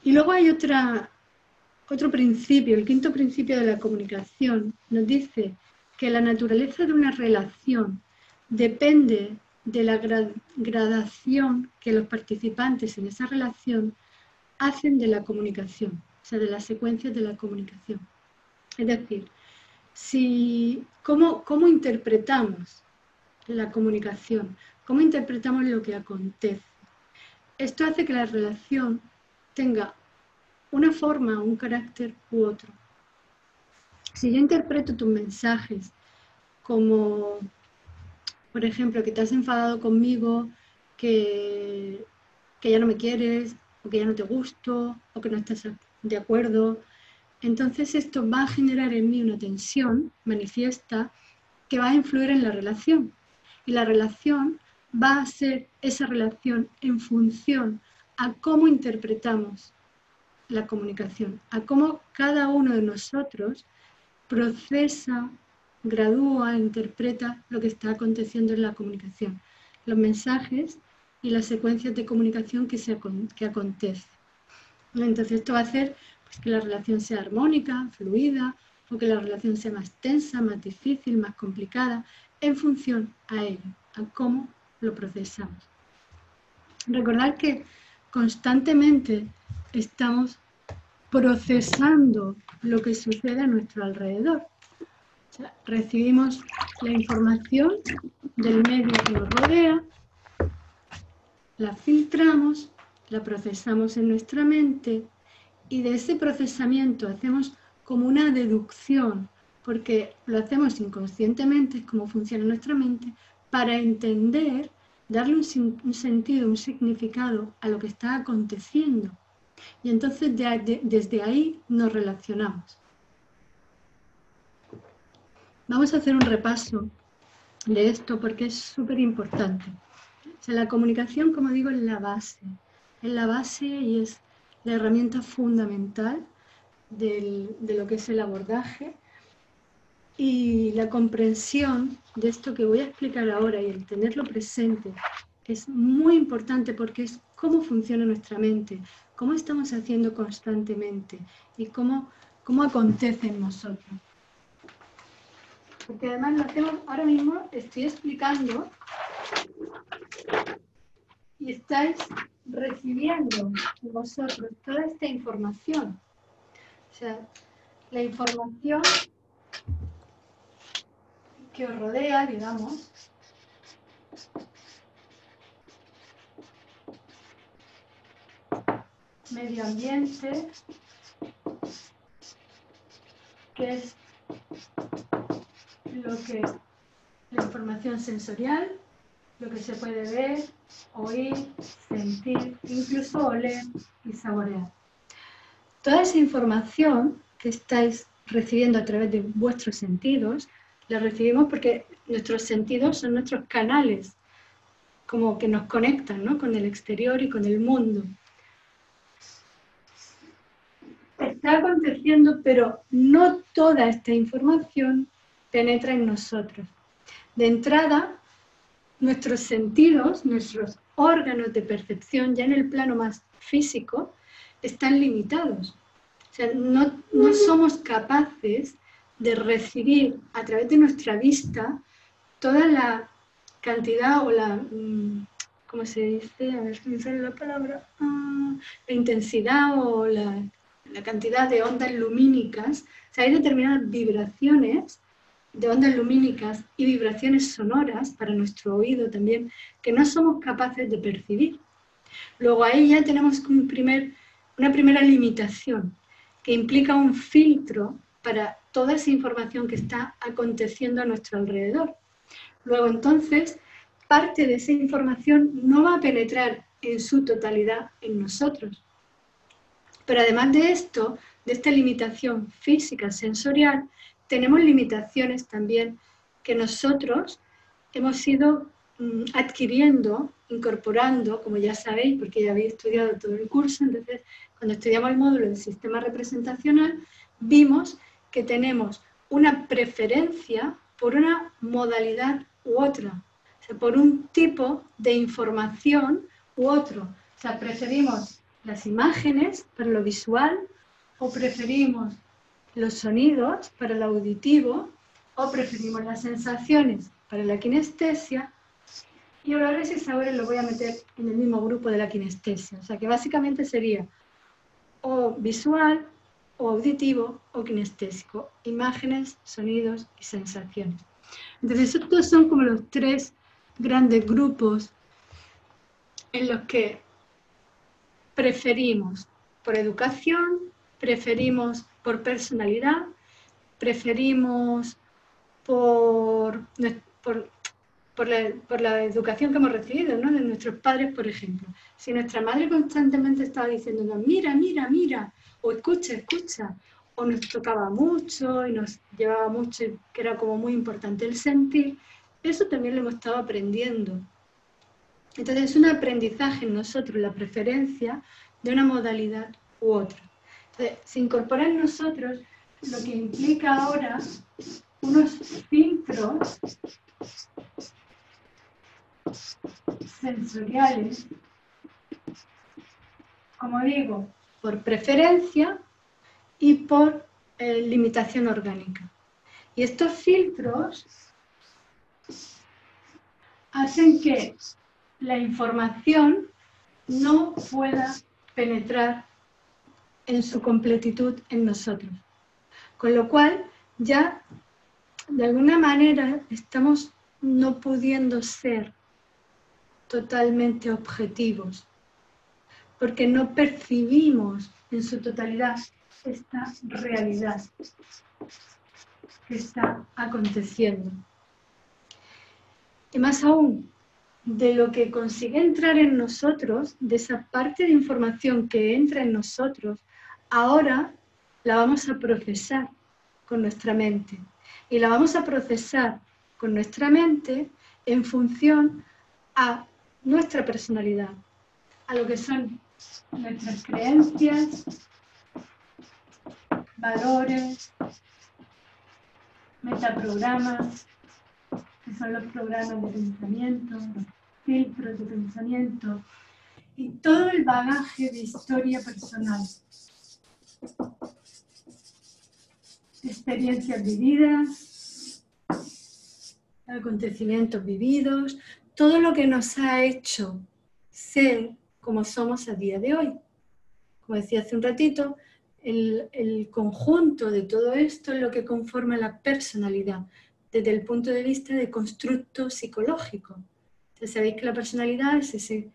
Y luego hay otro principio, el quinto principio de la comunicación, nos dice que la naturaleza de una relación depende de la gradación que los participantes en esa relación hacen de la comunicación, o sea, de las secuencias de la comunicación. Es decir, ¿cómo interpretamos la comunicación? ¿Cómo interpretamos lo que acontece? Esto hace que la relación tenga una forma, un carácter u otro. Si yo interpreto tus mensajes como, por ejemplo, que te has enfadado conmigo, que ya no me quieres, o que ya no te gusto, o que no estás de acuerdo, entonces esto va a generar en mí una tensión manifiesta que va a influir en la relación. Y la relación va a ser esa relación en función a cómo interpretamos la comunicación, a cómo cada uno de nosotros procesa, gradúa, interpreta lo que está aconteciendo en la comunicación, los mensajes y las secuencias de comunicación que acontecen. Entonces esto va a hacer pues, que la relación sea armónica, fluida, o que la relación sea más tensa, más difícil, más complicada, en función a ello, a cómo lo procesamos. Recordad que constantemente estamos procesando lo que sucede a nuestro alrededor. O sea, recibimos la información del medio que nos rodea, la filtramos, la procesamos en nuestra mente y de ese procesamiento hacemos como una deducción, porque lo hacemos inconscientemente, es como funciona nuestra mente, para entender, darle un sentido, un significado a lo que está aconteciendo. Y entonces desde ahí nos relacionamos. Vamos a hacer un repaso de esto porque es súper importante. O sea, la comunicación, como digo, es la base y es la herramienta fundamental de lo que es el abordaje, y la comprensión de esto que voy a explicar ahora y el tenerlo presente es muy importante porque es cómo funciona nuestra mente, cómo estamos haciendo constantemente y cómo acontece en nosotros. Porque además lo hacemos, ahora mismo estoy explicando y estáis recibiendo vosotros toda esta información. O sea, la información que os rodea, digamos, medio ambiente, que es la información sensorial, lo que se puede ver, oír, sentir, incluso oler y saborear. Toda esa información que estáis recibiendo a través de vuestros sentidos, la recibimos porque nuestros sentidos son nuestros canales, como que nos conectan, ¿no?, con el exterior y con el mundo. Está aconteciendo, pero no toda esta información penetra en nosotros. De entrada, nuestros sentidos, nuestros órganos de percepción, ya en el plano más físico, están limitados. O sea, no somos capaces de recibir a través de nuestra vista toda la cantidad o la, ¿cómo se dice? A ver si me sale la palabra. La intensidad o la cantidad de ondas lumínicas. O sea, hay determinadas vibraciones de ondas lumínicas y vibraciones sonoras para nuestro oído también, que no somos capaces de percibir. Luego ahí ya tenemos una primera limitación, que implica un filtro para toda esa información que está aconteciendo a nuestro alrededor. Luego entonces, parte de esa información no va a penetrar en su totalidad en nosotros. Pero además de esto, de esta limitación física, sensorial, tenemos limitaciones también que nosotros hemos ido adquiriendo, incorporando, como ya sabéis, porque ya habéis estudiado todo el curso. Entonces, cuando estudiamos el módulo del sistema representacional, vimos que tenemos una preferencia por una modalidad u otra, o sea, por un tipo de información u otro. O sea, preferimos las imágenes para lo visual, o preferimos los sonidos para lo auditivo, o preferimos las sensaciones para la kinestesia, y olores y sabores lo voy a meter en el mismo grupo de la kinestesia. O sea que básicamente sería o visual, o auditivo, o kinestésico. Imágenes, sonidos y sensaciones. Entonces estos son como los tres grandes grupos en los que preferimos por educación, preferimos por personalidad, preferimos por la educación que hemos recibido, ¿no? De nuestros padres, por ejemplo. Si nuestra madre constantemente estaba diciéndonos, mira, mira, mira, o escucha, escucha, o nos tocaba mucho y nos llevaba mucho, que era como muy importante el sentir, eso también lo hemos estado aprendiendo. Entonces es un aprendizaje en nosotros, la preferencia de una modalidad u otra. Entonces, se incorpora en nosotros lo que implica ahora unos filtros sensoriales, como digo, por preferencia y por limitación orgánica. Y estos filtros hacen que la información no pueda penetrar en su completitud en nosotros. Con lo cual, ya de alguna manera estamos no pudiendo ser totalmente objetivos, porque no percibimos en su totalidad esta realidad que está aconteciendo. Y más aún, de lo que consigue entrar en nosotros, de esa parte de información que entra en nosotros, ahora la vamos a procesar con nuestra mente. Y la vamos a procesar con nuestra mente en función a nuestra personalidad, a lo que son nuestras creencias, valores, metaprogramas, que son los programas de pensamiento, los filtros de pensamiento y todo el bagaje de historia personal. Experiencias vividas, acontecimientos vividos, todo lo que nos ha hecho ser como somos a día de hoy. Como decía hace un ratito, el conjunto de todo esto es lo que conforma la personalidad desde el punto de vista de constructo psicológico. Entonces, sabéis que la personalidad es ese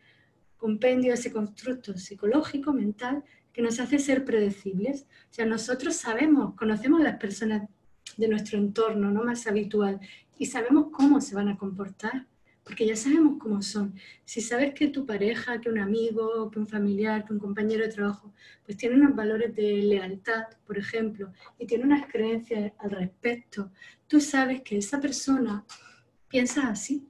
compendio, ese constructo psicológico, mental, que nos hace ser predecibles. O sea, nosotros sabemos, conocemos las personas de nuestro entorno, ¿no?, más habitual, y sabemos cómo se van a comportar, porque ya sabemos cómo son. Si sabes que tu pareja, que un amigo, que un familiar, que un compañero de trabajo, pues tiene unos valores de lealtad, por ejemplo, y tiene unas creencias al respecto, tú sabes que esa persona piensa así,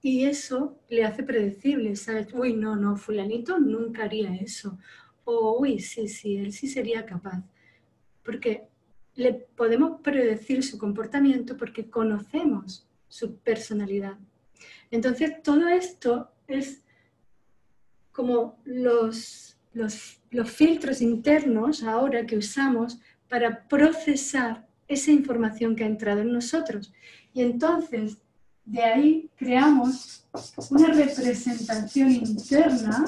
y eso le hace predecible, ¿sabes? Uy, no, fulanito nunca haría eso. O, uy, sí, él sí sería capaz. Porque le podemos predecir su comportamiento porque conocemos su personalidad. Entonces, todo esto es como los filtros internos ahora que usamos para procesar esa información que ha entrado en nosotros. Y entonces, de ahí creamos una representación interna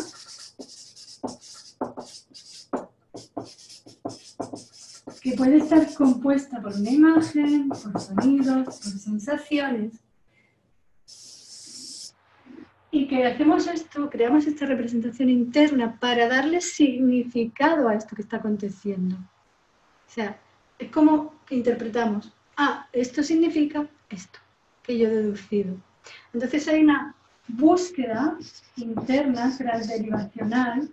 que puede estar compuesta por una imagen, por sonidos, por sensaciones, y que hacemos esto, creamos esta representación interna para darle significado a esto que está aconteciendo. O sea, es como que interpretamos, esto significa esto, que yo he deducido. Entonces hay una búsqueda interna transderivacional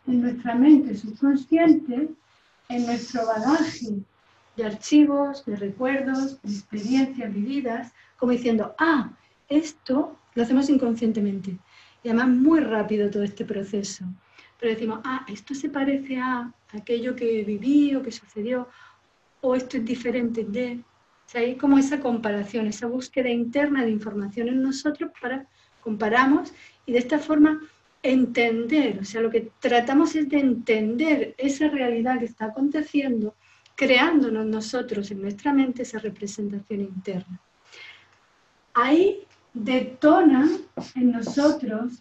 en nuestra mente subconsciente, en nuestro bagaje de archivos, de recuerdos, de experiencias vividas, como diciendo, esto lo hacemos inconscientemente. Y además muy rápido todo este proceso. Pero decimos, esto se parece a aquello que viví o que sucedió, o esto es diferente de... O sea, hay como esa comparación, esa búsqueda interna de información en nosotros comparamos y de esta forma entender, o sea, lo que tratamos es de entender esa realidad que está aconteciendo, creándonos nosotros en nuestra mente esa representación interna. Ahí detonan en nosotros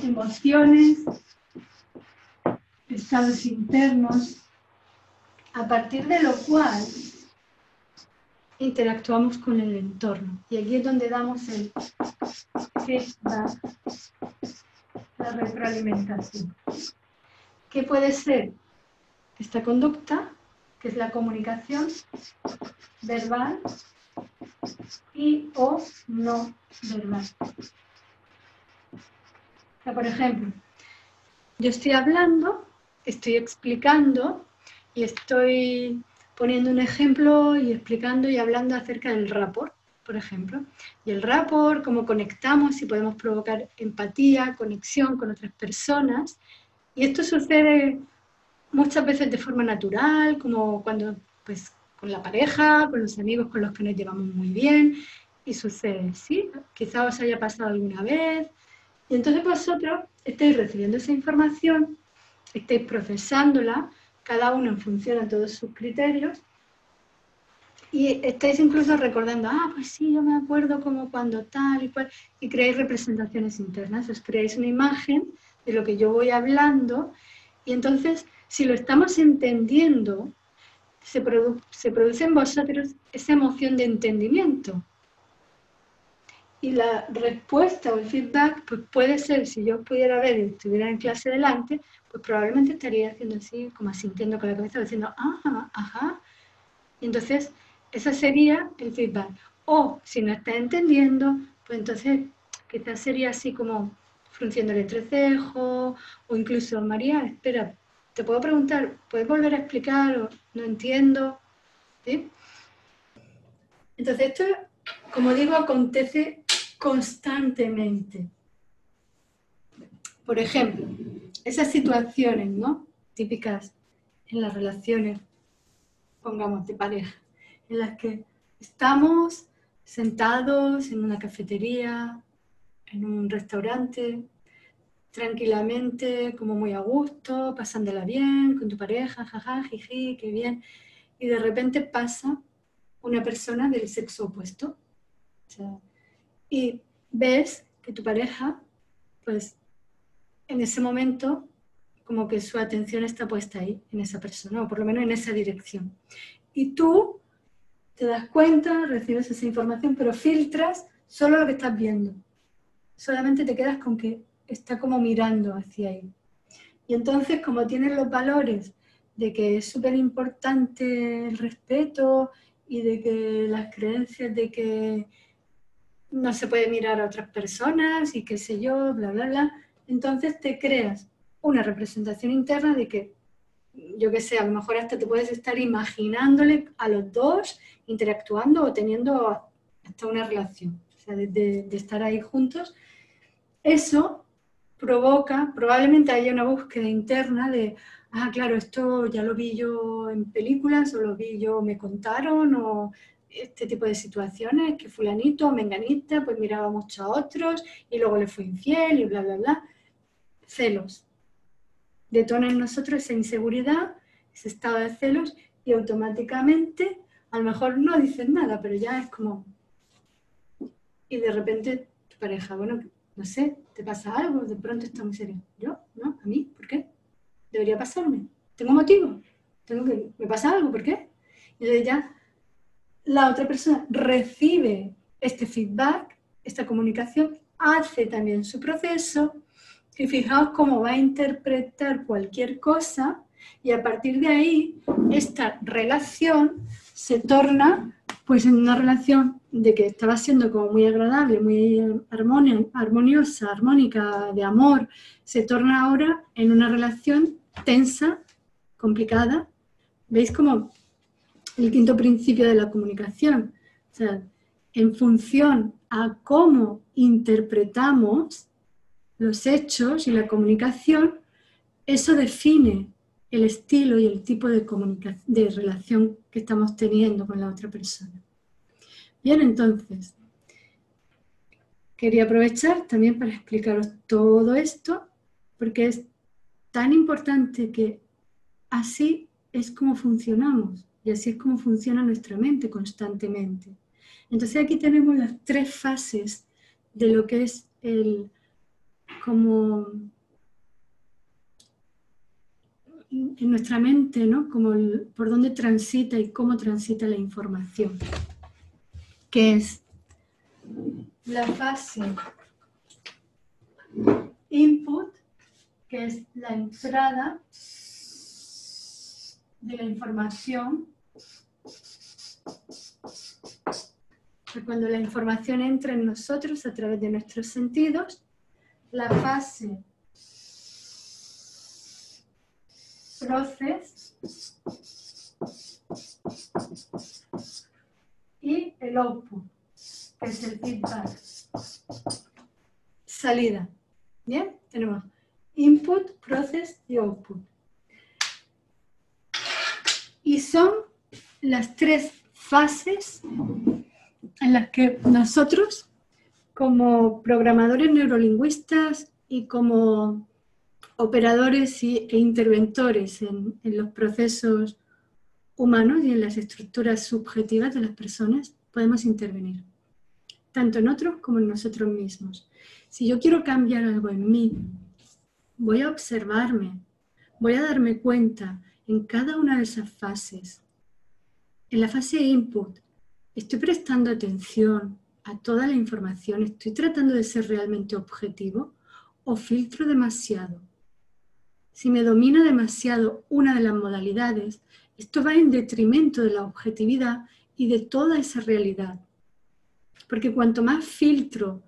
emociones, estados internos, a partir de lo cual interactuamos con el entorno. Y aquí es donde damos el feedback, la retroalimentación. ¿Qué puede ser esta conducta? Que es la comunicación verbal y o no verbal. O sea, por ejemplo, yo estoy hablando, estoy explicando y estoy poniendo un ejemplo y explicando y hablando acerca del rapport, por ejemplo. Y el rapport, cómo conectamos y podemos provocar empatía, conexión con otras personas. Y esto sucede muchas veces de forma natural, como cuando, pues, con la pareja, con los amigos con los que nos llevamos muy bien, y sucede, ¿sí? Quizá os haya pasado alguna vez. Y entonces vosotros estáis recibiendo esa información, estáis procesándola, cada uno en función de todos sus criterios, y estáis incluso recordando, pues sí, yo me acuerdo como cuando tal y cual, y creáis representaciones internas, os creáis una imagen de lo que yo voy hablando, y entonces, si lo estamos entendiendo, se produce en vosotros esa emoción de entendimiento. Y la respuesta o el feedback, pues puede ser, si yo pudiera ver y estuviera en clase delante, pues probablemente estaría haciendo así, como asintiendo con la cabeza, diciendo, ajá. Y entonces, ese sería el feedback. O, si no está entendiendo, pues entonces quizás sería así como frunciendo el entrecejo, o incluso, María, espera, te puedo preguntar, ¿puedes volver a explicar? O no entiendo. ¿Sí? Entonces, esto, como digo, acontece constantemente. Por ejemplo, esas situaciones, ¿no?, típicas en las relaciones, pongamos, de pareja, en las que estamos sentados en una cafetería, en un restaurante, tranquilamente, como muy a gusto, pasándola bien con tu pareja, jaja, jiji, qué bien, y de repente pasa una persona del sexo opuesto. O sea, y ves que tu pareja, pues, en ese momento, como que su atención está puesta ahí, en esa persona, o por lo menos en esa dirección. Y tú te das cuenta, recibes esa información, pero filtras solo lo que estás viendo. Solamente te quedas con que está como mirando hacia ahí. Y entonces, como tienes los valores de que es súper importante el respeto y de que las creencias de que no se puede mirar a otras personas y qué sé yo, bla, bla, bla, entonces te creas una representación interna de que, yo qué sé, a lo mejor hasta te puedes estar imaginándole a los dos interactuando o teniendo hasta una relación, o sea, de estar ahí juntos. Eso provoca, probablemente haya una búsqueda interna de, claro, esto ya lo vi yo en películas, o lo vi yo, me contaron, o este tipo de situaciones, que fulanito o menganita pues miraba mucho a otros y luego le fue infiel y bla, bla, bla. Celos. Detona en nosotros esa inseguridad, ese estado de celos, y automáticamente, a lo mejor no dices nada, pero ya es como... Y de repente tu pareja, bueno, no sé, ¿te pasa algo? De pronto está muy serio. ¿Yo? ¿No? ¿A mí? ¿Por qué? ¿Debería pasarme? tengo motivo, me pasa algo, ¿por qué? Y entonces ya la otra persona recibe este feedback, esta comunicación, hace también su proceso y fijaos cómo va a interpretar cualquier cosa y a partir de ahí esta relación se torna pues en una relación de que estaba siendo como muy agradable, muy armoniosa, armónica, de amor, se torna ahora en una relación tensa, complicada. ¿Veis cómo el quinto principio de la comunicación? O sea, en función a cómo interpretamos los hechos y la comunicación, eso define el estilo y el tipo de relación que estamos teniendo con la otra persona. Bien, entonces, quería aprovechar también para explicaros todo esto, porque es tan importante que así es como funcionamos y así es como funciona nuestra mente constantemente. Entonces aquí tenemos las 3 fases de lo que es como en nuestra mente, ¿no? Como por dónde transita y cómo transita la información, que es la fase input, que es la entrada de la información, cuando la información entra en nosotros a través de nuestros sentidos. La fase process y el output, que es el feedback. Salida. Bien, tenemos input, process y output. Y son las 3 fases en las que nosotros, como programadores neurolingüistas y como operadores e interventores en los procesos humanos y en las estructuras subjetivas de las personas, podemos intervenir, tanto en otros como en nosotros mismos. Si yo quiero cambiar algo en mí, voy a observarme, voy a darme cuenta en cada una de esas fases. En la fase input, estoy prestando atención a toda la información, estoy tratando de ser realmente objetivo o filtro demasiado. Si me domina demasiado una de las modalidades, esto va en detrimento de la objetividad y de toda esa realidad. Porque cuanto más filtro,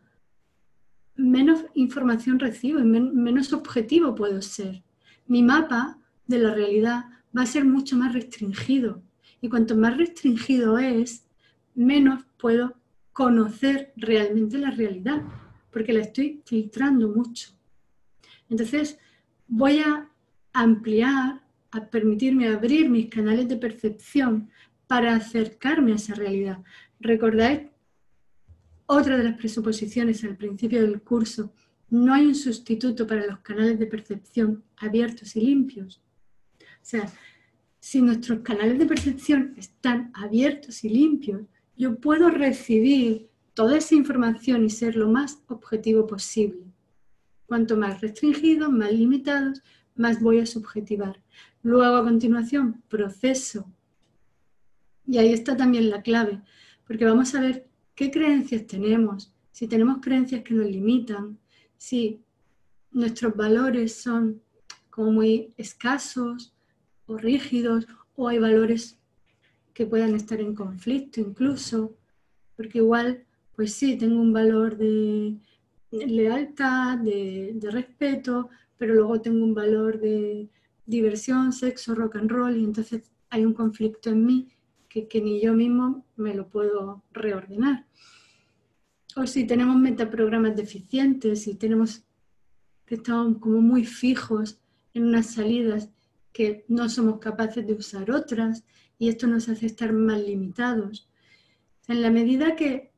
menos información recibo y menos objetivo puedo ser. Mi mapa de la realidad va a ser mucho más restringido. Y cuanto más restringido es, menos puedo conocer realmente la realidad, porque la estoy filtrando mucho. Entonces, voy a ampliar, a permitirme abrir mis canales de percepción para acercarme a esa realidad. ¿Recordáis? Otra de las presuposiciones al principio del curso, no hay un sustituto para los canales de percepción abiertos y limpios. O sea, si nuestros canales de percepción están abiertos y limpios, yo puedo recibir toda esa información y ser lo más objetivo posible. Cuanto más restringidos, más limitados, más voy a subjetivar. Luego, a continuación, proceso. Y ahí está también la clave, porque vamos a ver qué creencias tenemos, si tenemos creencias que nos limitan, si nuestros valores son como muy escasos o rígidos, o hay valores que puedan estar en conflicto incluso, porque igual, pues sí, tengo un valor de lealtad, de respeto, pero luego tengo un valor de diversión, sexo, rock and roll, y entonces hay un conflicto en mí que ni yo mismo me lo puedo reordenar. O si tenemos metaprogramas deficientes, si tenemos que estamos como muy fijos en unas salidas que no somos capaces de usar otras, y esto nos hace estar más limitados. En la medida que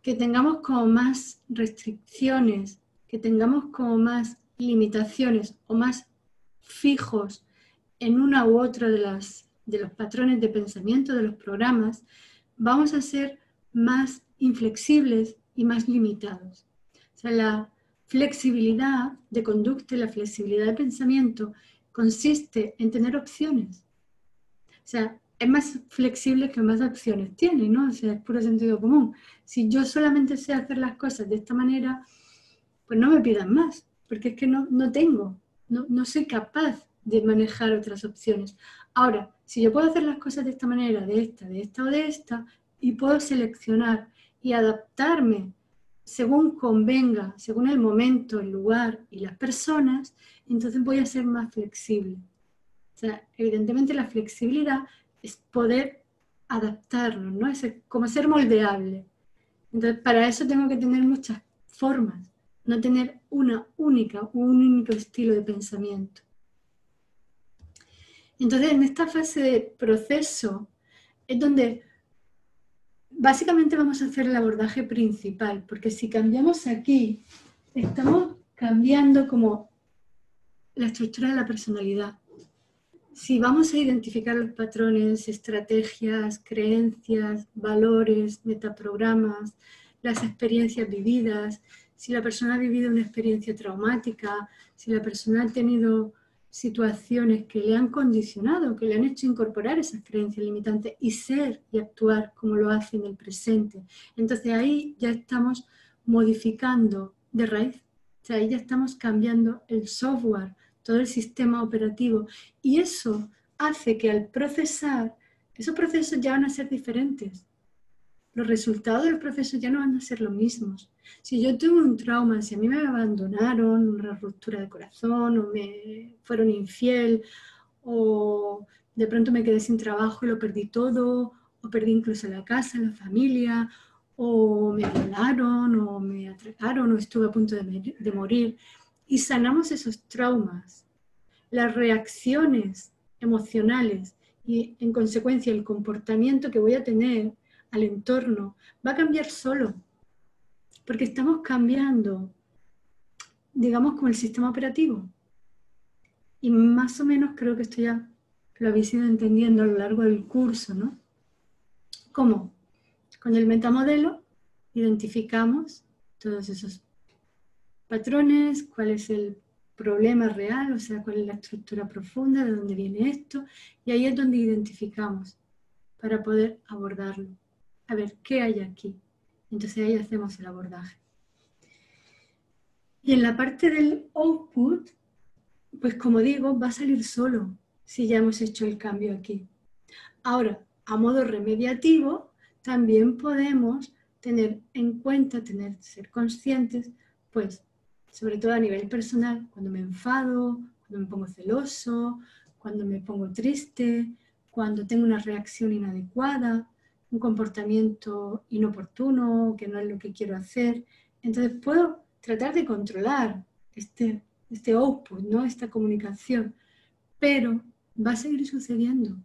tengamos como más restricciones, que tengamos como más limitaciones o más fijos en una u otra de los patrones de pensamiento de los programas, vamos a ser más inflexibles y más limitados. O sea, la flexibilidad de conducta y la flexibilidad de pensamiento consiste en tener opciones. O sea, es más flexible que más opciones tiene, ¿no? O sea, es puro sentido común. Si yo solamente sé hacer las cosas de esta manera, pues no me pidan más, porque es que no tengo, no soy capaz de manejar otras opciones. Ahora, si yo puedo hacer las cosas de esta manera, de esta o de esta, y puedo seleccionar y adaptarme según convenga, según el momento, el lugar y las personas, entonces voy a ser más flexible. O sea, evidentemente la flexibilidad es poder adaptarnos, ¿no? Es como ser moldeable. Entonces, para eso tengo que tener muchas formas, no tener un único estilo de pensamiento. Entonces, en esta fase de proceso es donde básicamente vamos a hacer el abordaje principal, porque si cambiamos aquí, estamos cambiando como la estructura de la personalidad. Si vamos a identificar los patrones, estrategias, creencias, valores, metaprogramas, las experiencias vividas, si la persona ha vivido una experiencia traumática, si la persona ha tenido situaciones que le han condicionado, que le han hecho incorporar esas creencias limitantes y ser y actuar como lo hace en el presente. Entonces ahí ya estamos modificando de raíz, o sea, ahí ya estamos cambiando el software, todo el sistema operativo, y eso hace que al procesar, esos procesos ya van a ser diferentes. Los resultados del proceso ya no van a ser los mismos. Si yo tuve un trauma, si a mí me abandonaron, una ruptura de corazón, o me fueron infiel, o de pronto me quedé sin trabajo y lo perdí todo, o perdí incluso la casa, la familia, o me violaron, o me atracaron, o estuve a punto de morir, y sanamos esos traumas, las reacciones emocionales y en consecuencia el comportamiento que voy a tener al entorno va a cambiar solo, porque estamos cambiando, digamos, como el sistema operativo. Y más o menos creo que esto ya lo habéis ido entendiendo a lo largo del curso, ¿no? ¿Cómo? Con el metamodelo identificamos todos esos patrones, cuál es el problema real, o sea, cuál es la estructura profunda, de dónde viene esto, y ahí es donde identificamos para poder abordarlo. A ver, ¿qué hay aquí? Entonces ahí hacemos el abordaje. Y en la parte del output, pues como digo, va a salir solo si ya hemos hecho el cambio aquí. Ahora, a modo remediativo, también podemos tener en cuenta, ser conscientes, pues, sobre todo a nivel personal, cuando me enfado, cuando me pongo celoso, cuando me pongo triste, cuando tengo una reacción inadecuada, un comportamiento inoportuno, que no es lo que quiero hacer. Entonces puedo tratar de controlar este output, ¿no? Esta comunicación, pero va a seguir sucediendo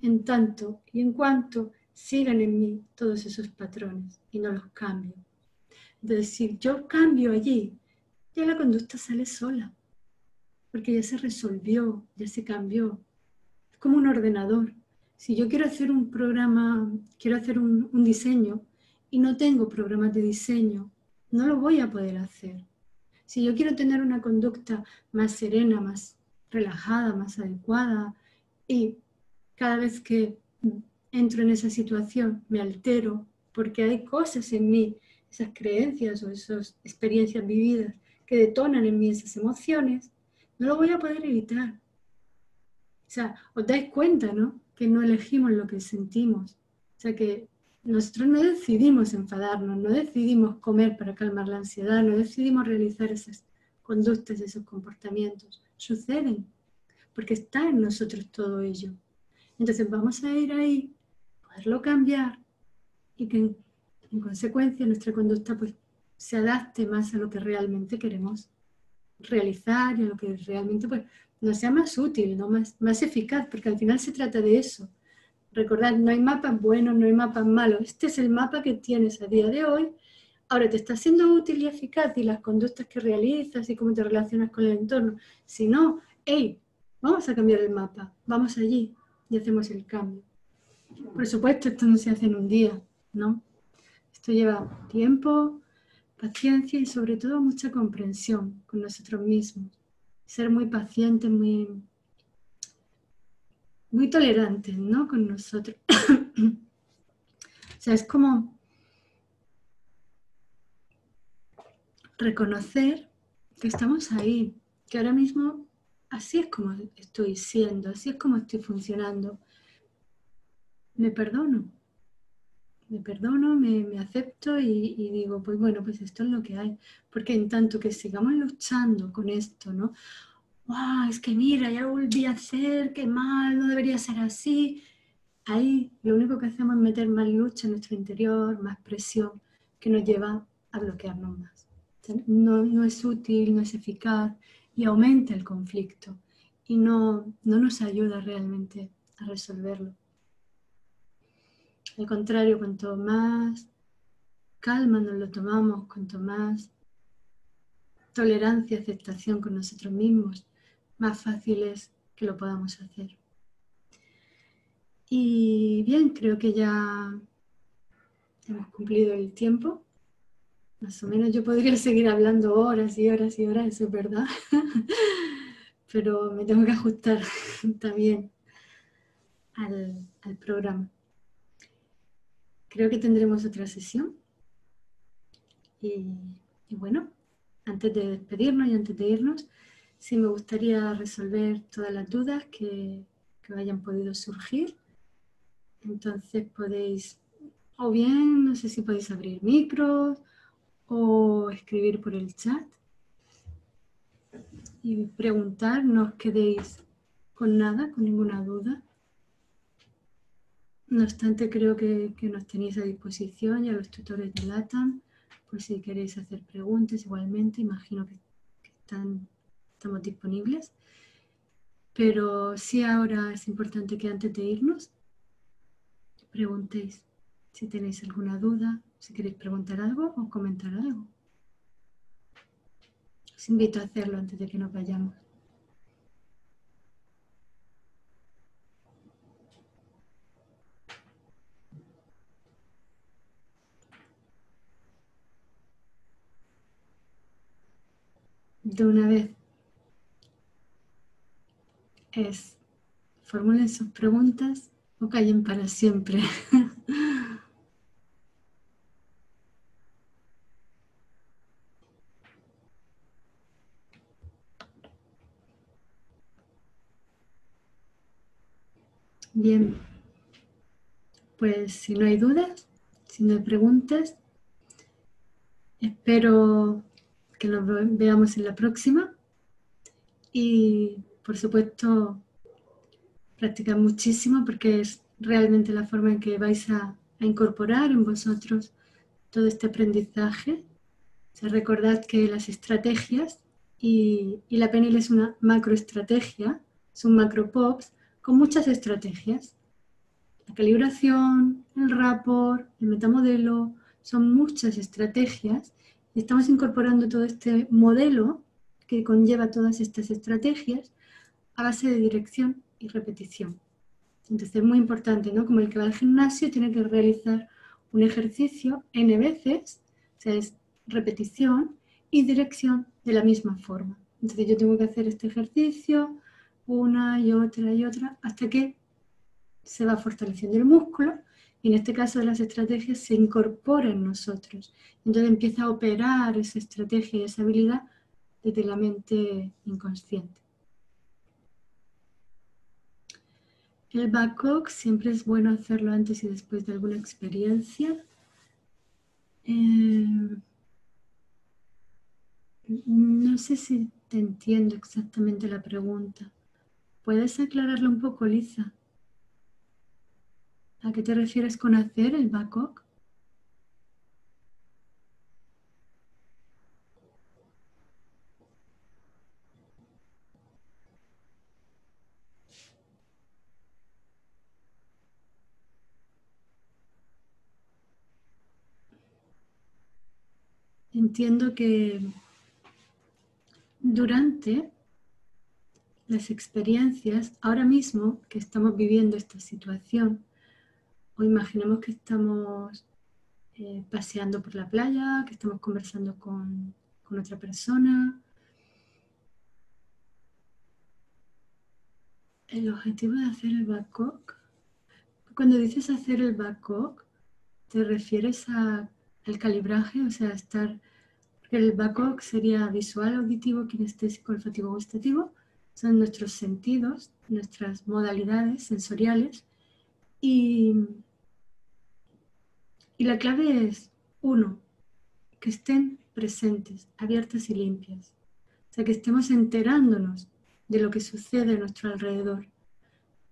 en tanto y en cuanto sigan en mí todos esos patrones y no los cambio. Es decir, yo cambio allí, ya la conducta sale sola, porque ya se resolvió, ya se cambió. Es como un ordenador. Si yo quiero hacer un programa, quiero hacer un diseño y no tengo programas de diseño, no lo voy a poder hacer. Si yo quiero tener una conducta más serena, más relajada, más adecuada, y cada vez que entro en esa situación me altero porque hay cosas en mí, esas creencias o esas experiencias vividas que detonan en mí esas emociones, no lo voy a poder evitar. O sea, os dais cuenta, ¿no? Que no elegimos lo que sentimos. O sea, que nosotros no decidimos enfadarnos, no decidimos comer para calmar la ansiedad, no decidimos realizar esas conductas, esos comportamientos. Suceden, porque está en nosotros todo ello. Entonces vamos a ir ahí, poderlo cambiar y que en consecuencia nuestra conducta pues se adapte más a lo que realmente queremos realizar y a lo que realmente pues nos sea más útil, ¿no? más eficaz, porque al final se trata de eso. Recordad, no hay mapas buenos, no hay mapas malos. Este es el mapa que tienes a día de hoy. Ahora te está siendo útil y eficaz y las conductas que realizas y cómo te relacionas con el entorno. Si no, hey, vamos a cambiar el mapa, vamos allí y hacemos el cambio. Por supuesto, esto no se hace en un día, ¿no? Esto lleva tiempo, paciencia y sobre todo mucha comprensión con nosotros mismos. Ser muy pacientes, muy muy tolerantes, ¿no? Con nosotros. O sea, es como reconocer que estamos ahí, que ahora mismo así es como estoy siendo, así es como estoy funcionando. Me perdono, me acepto y digo, pues bueno, pues esto es lo que hay. Porque en tanto que sigamos luchando con esto, ¿no? ¡Wow! Es que mira, ya lo volví a hacer, qué mal, no debería ser así. Ahí lo único que hacemos es meter más lucha en nuestro interior, más presión, que nos lleva a bloquearnos más. O sea, no es útil, no es eficaz y aumenta el conflicto y no nos ayuda realmente a resolverlo. Al contrario, cuanto más calma nos lo tomamos, cuanto más tolerancia, aceptación con nosotros mismos, más fácil es que lo podamos hacer. Y bien, creo que ya hemos cumplido el tiempo. Más o menos yo podría seguir hablando horas y horas y horas, eso es verdad. Pero me tengo que ajustar también al programa. Creo que tendremos otra sesión. Y bueno, antes de despedirnos y antes de irnos, sí me gustaría resolver todas las dudas que hayan podido surgir. Entonces podéis, o bien, no sé si podéis abrir micros o escribir por el chat y preguntar, no os quedéis con nada, con ninguna duda. No obstante, creo que nos tenéis a disposición y a los tutores de LATAM, por si queréis hacer preguntas igualmente, imagino que estamos disponibles. Pero sí ahora es importante que antes de irnos preguntéis si tenéis alguna duda, si queréis preguntar algo o comentar algo. Os invito a hacerlo antes de que nos vayamos. De una vez formulen sus preguntas o callen para siempre. Bien, pues si no hay dudas, si no hay preguntas, espero que nos veamos en la próxima y por supuesto practicar muchísimo porque es realmente la forma en que vais a incorporar en vosotros todo este aprendizaje. O sea, recordad que las estrategias y la PNL es una macroestrategia, son macropops con muchas estrategias. La calibración, el rapport, el metamodelo, son muchas estrategias y estamos incorporando todo este modelo que conlleva todas estas estrategias a base de dirección y repetición. Entonces es muy importante, ¿no? Como el que va al gimnasio tiene que realizar un ejercicio N veces, o sea, es repetición y dirección de la misma forma. Entonces yo tengo que hacer este ejercicio una y otra hasta que se va fortaleciendo el músculo y en este caso de las estrategias se incorpora en nosotros. Entonces empieza a operar esa estrategia y esa habilidad desde la mente inconsciente. El BACOG siempre es bueno hacerlo antes y después de alguna experiencia. No sé si te entiendo exactamente la pregunta. ¿Puedes aclararlo un poco, Lisa? ¿A qué te refieres con hacer el BACOG? Entiendo que durante las experiencias, ahora mismo que estamos viviendo esta situación, o imaginemos que estamos paseando por la playa, que estamos conversando con otra persona. el objetivo de hacer el Babcock, cuando dices hacer el Babcock, ¿te refieres al calibraje? O sea, porque el Babcock sería visual, auditivo, kinestésico, olfativo, gustativo. Son nuestros sentidos, nuestras modalidades sensoriales. Y la clave es, 1, que estén presentes, abiertas y limpias. O sea, que estemos enterándonos de lo que sucede a nuestro alrededor.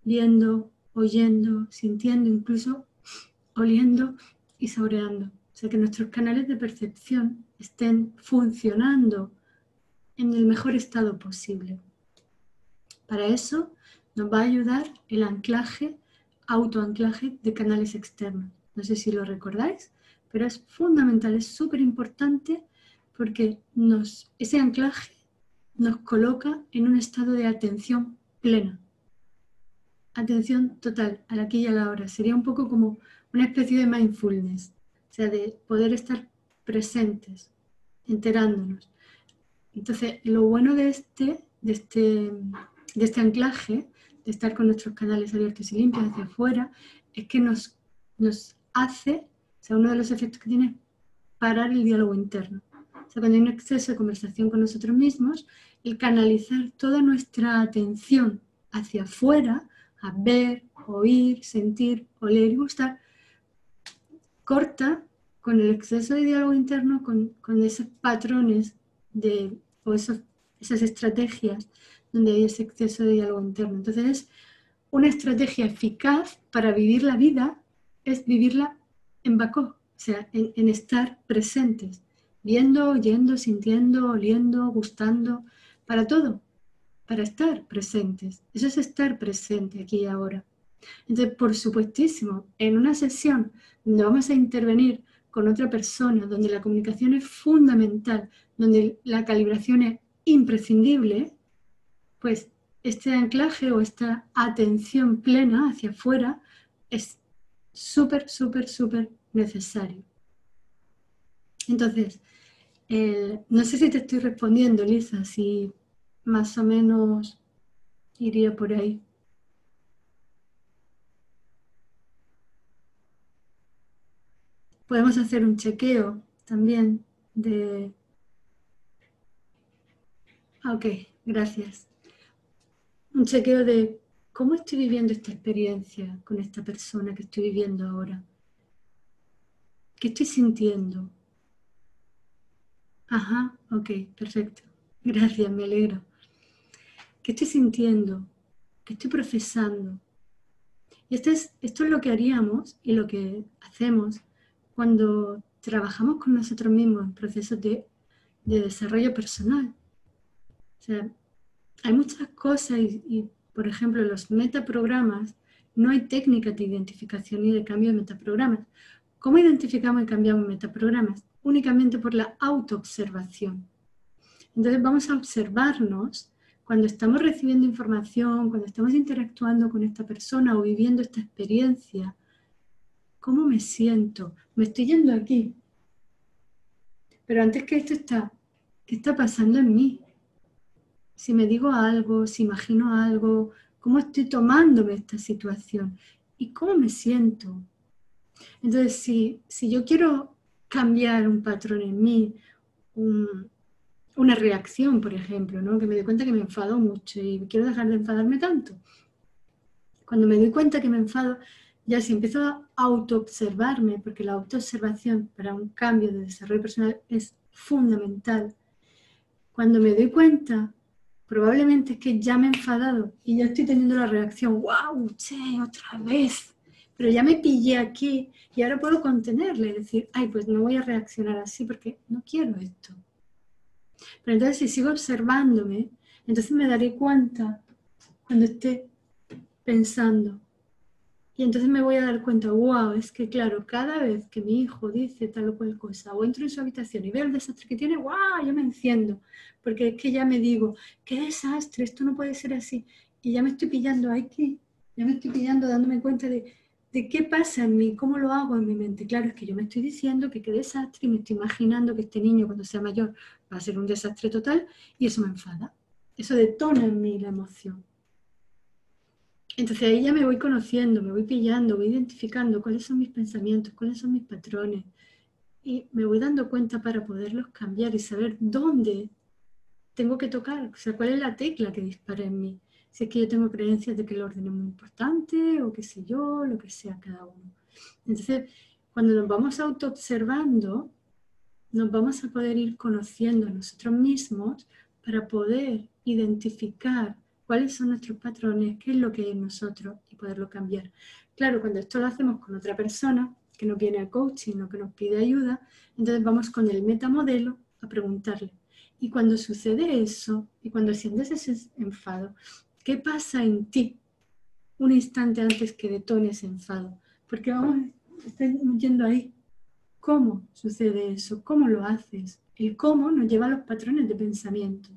Viendo, oyendo, sintiendo, incluso oliendo y saboreando. O sea, que nuestros canales de percepción estén funcionando en el mejor estado posible. Para eso nos va a ayudar el anclaje, autoanclaje de canales externos. No sé si lo recordáis, pero es fundamental, es súper importante porque ese anclaje nos coloca en un estado de atención plena. Atención total, al aquí y a la hora. Sería un poco como una especie de mindfulness, o sea, de poder estar presentes, enterándonos. Entonces, lo bueno de este anclaje, de estar con nuestros canales abiertos y limpios hacia afuera, es que nos hace, o sea, uno de los efectos que tiene es parar el diálogo interno. O sea, cuando hay un exceso de conversación con nosotros mismos, el canalizar toda nuestra atención hacia afuera, a ver, oír, sentir, oler y gustar, corta con el exceso de diálogo interno, con esos patrones o esas estrategias donde hay ese exceso de diálogo interno. Entonces es una estrategia eficaz para vivir la vida, es vivirla en Babcock, o sea, en estar presentes, viendo, oyendo, sintiendo, oliendo, gustando, para todo, para estar presentes. Eso es estar presente aquí y ahora. Entonces, por supuestísimo, en una sesión donde vamos a intervenir con otra persona, donde la comunicación es fundamental, donde la calibración es imprescindible, pues este anclaje o esta atención plena hacia afuera es súper, súper, súper necesario. Entonces, no sé si te estoy respondiendo, Lisa, si más o menos iría por ahí. Podemos hacer un chequeo también de... Ok, gracias. Un chequeo de cómo estoy viviendo esta experiencia con esta persona que estoy viviendo ahora. ¿Qué estoy sintiendo? Ajá, ok, perfecto. Gracias, me alegro. ¿Qué estoy sintiendo? ¿Qué estoy procesando? Y esto es lo que haríamos y lo que hacemos cuando trabajamos con nosotros mismos en procesos de desarrollo personal. O sea, hay muchas cosas y, por ejemplo, los metaprogramas, no hay técnicas de identificación ni de cambio de metaprogramas. ¿Cómo identificamos y cambiamos metaprogramas? Únicamente por la autoobservación. Entonces vamos a observarnos cuando estamos recibiendo información, cuando estamos interactuando con esta persona o viviendo esta experiencia. ¿Cómo me siento? Me estoy yendo aquí. Pero antes que esto ¿qué está pasando en mí? Si me digo algo, si imagino algo, ¿cómo estoy tomándome esta situación? ¿Y cómo me siento? Entonces, si yo quiero cambiar un patrón en mí, una reacción, por ejemplo, ¿no? Que me doy cuenta que me enfado mucho y quiero dejar de enfadarme tanto. Cuando me doy cuenta que me enfado, ya si empiezo a autoobservarme, porque la autoobservación para un cambio de desarrollo personal es fundamental. Cuando me doy cuenta, probablemente es que ya me he enfadado y ya estoy teniendo la reacción, ¡wow! ¡Che! ¡Otra vez! Pero ya me pillé aquí y ahora puedo contenerle y decir, ay, pues no voy a reaccionar así porque no quiero esto. Pero entonces si sigo observándome, entonces me daré cuenta cuando esté pensando. Y entonces me voy a dar cuenta, wow, es que claro, cada vez que mi hijo dice tal o cual cosa, o entro en su habitación y veo el desastre que tiene, wow, yo me enciendo. Porque es que ya me digo, qué desastre, esto no puede ser así. Y ya me estoy pillando aquí, ya me estoy pillando dándome cuenta de qué pasa en mí, cómo lo hago en mi mente. Claro, es que yo me estoy diciendo que qué desastre y me estoy imaginando que este niño cuando sea mayor va a ser un desastre total y eso me enfada. Eso detona en mí la emoción. Entonces ahí ya me voy conociendo, me voy pillando, voy identificando cuáles son mis pensamientos, cuáles son mis patrones. Y me voy dando cuenta para poderlos cambiar y saber dónde tengo que tocar, o sea, cuál es la tecla que dispara en mí. Si es que yo tengo creencias de que el orden es muy importante, o qué sé yo, lo que sea cada uno. Entonces, cuando nos vamos autoobservando, nos vamos a poder ir conociendo a nosotros mismos para poder identificar cuáles son nuestros patrones, qué es lo que hay en nosotros y poderlo cambiar. Claro, cuando esto lo hacemos con otra persona que nos viene a coaching o que nos pide ayuda, entonces vamos con el metamodelo a preguntarle. Y cuando sucede eso, y cuando sientes ese enfado, ¿qué pasa en ti un instante antes que detone ese enfado? Porque vamos, estoy yendo ahí. ¿Cómo sucede eso? ¿Cómo lo haces? El cómo nos lleva a los patrones de pensamiento.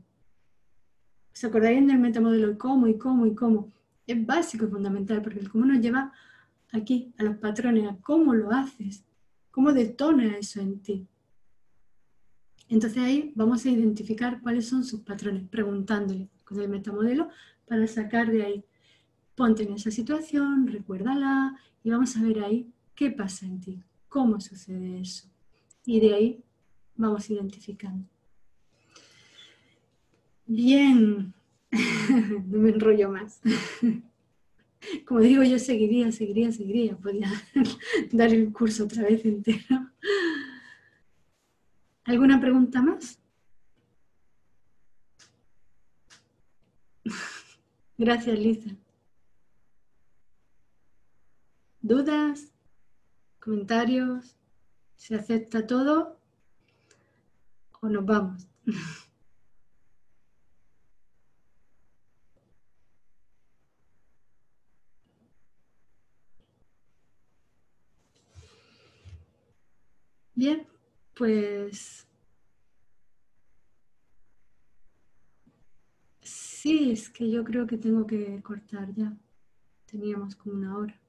¿Os acordáis del metamodelo de cómo y cómo y cómo? Es básico y fundamental porque el cómo nos lleva aquí, a los patrones, a cómo lo haces, cómo detona eso en ti. Entonces ahí vamos a identificar cuáles son sus patrones, preguntándole con el metamodelo para sacar de ahí. Ponte en esa situación, recuérdala y vamos a ver ahí qué pasa en ti, cómo sucede eso. Y de ahí vamos identificando. Bien, no me enrollo más. Como digo, yo seguiría. Podría dar el curso otra vez entero. ¿Alguna pregunta más? Gracias, Lisa. ¿Dudas? ¿Comentarios? ¿Se acepta todo? ¿O nos vamos? Bien, pues sí, es que yo creo que tengo que cortar ya. Teníamos como una hora.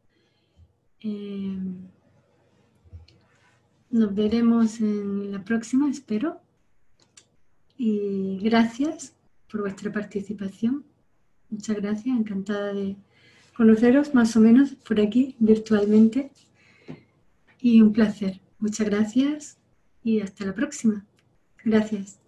Nos veremos en la próxima, espero. Y gracias por vuestra participación. Muchas gracias, encantada de conoceros más o menos por aquí virtualmente. Y un placer. Muchas gracias y hasta la próxima. Gracias.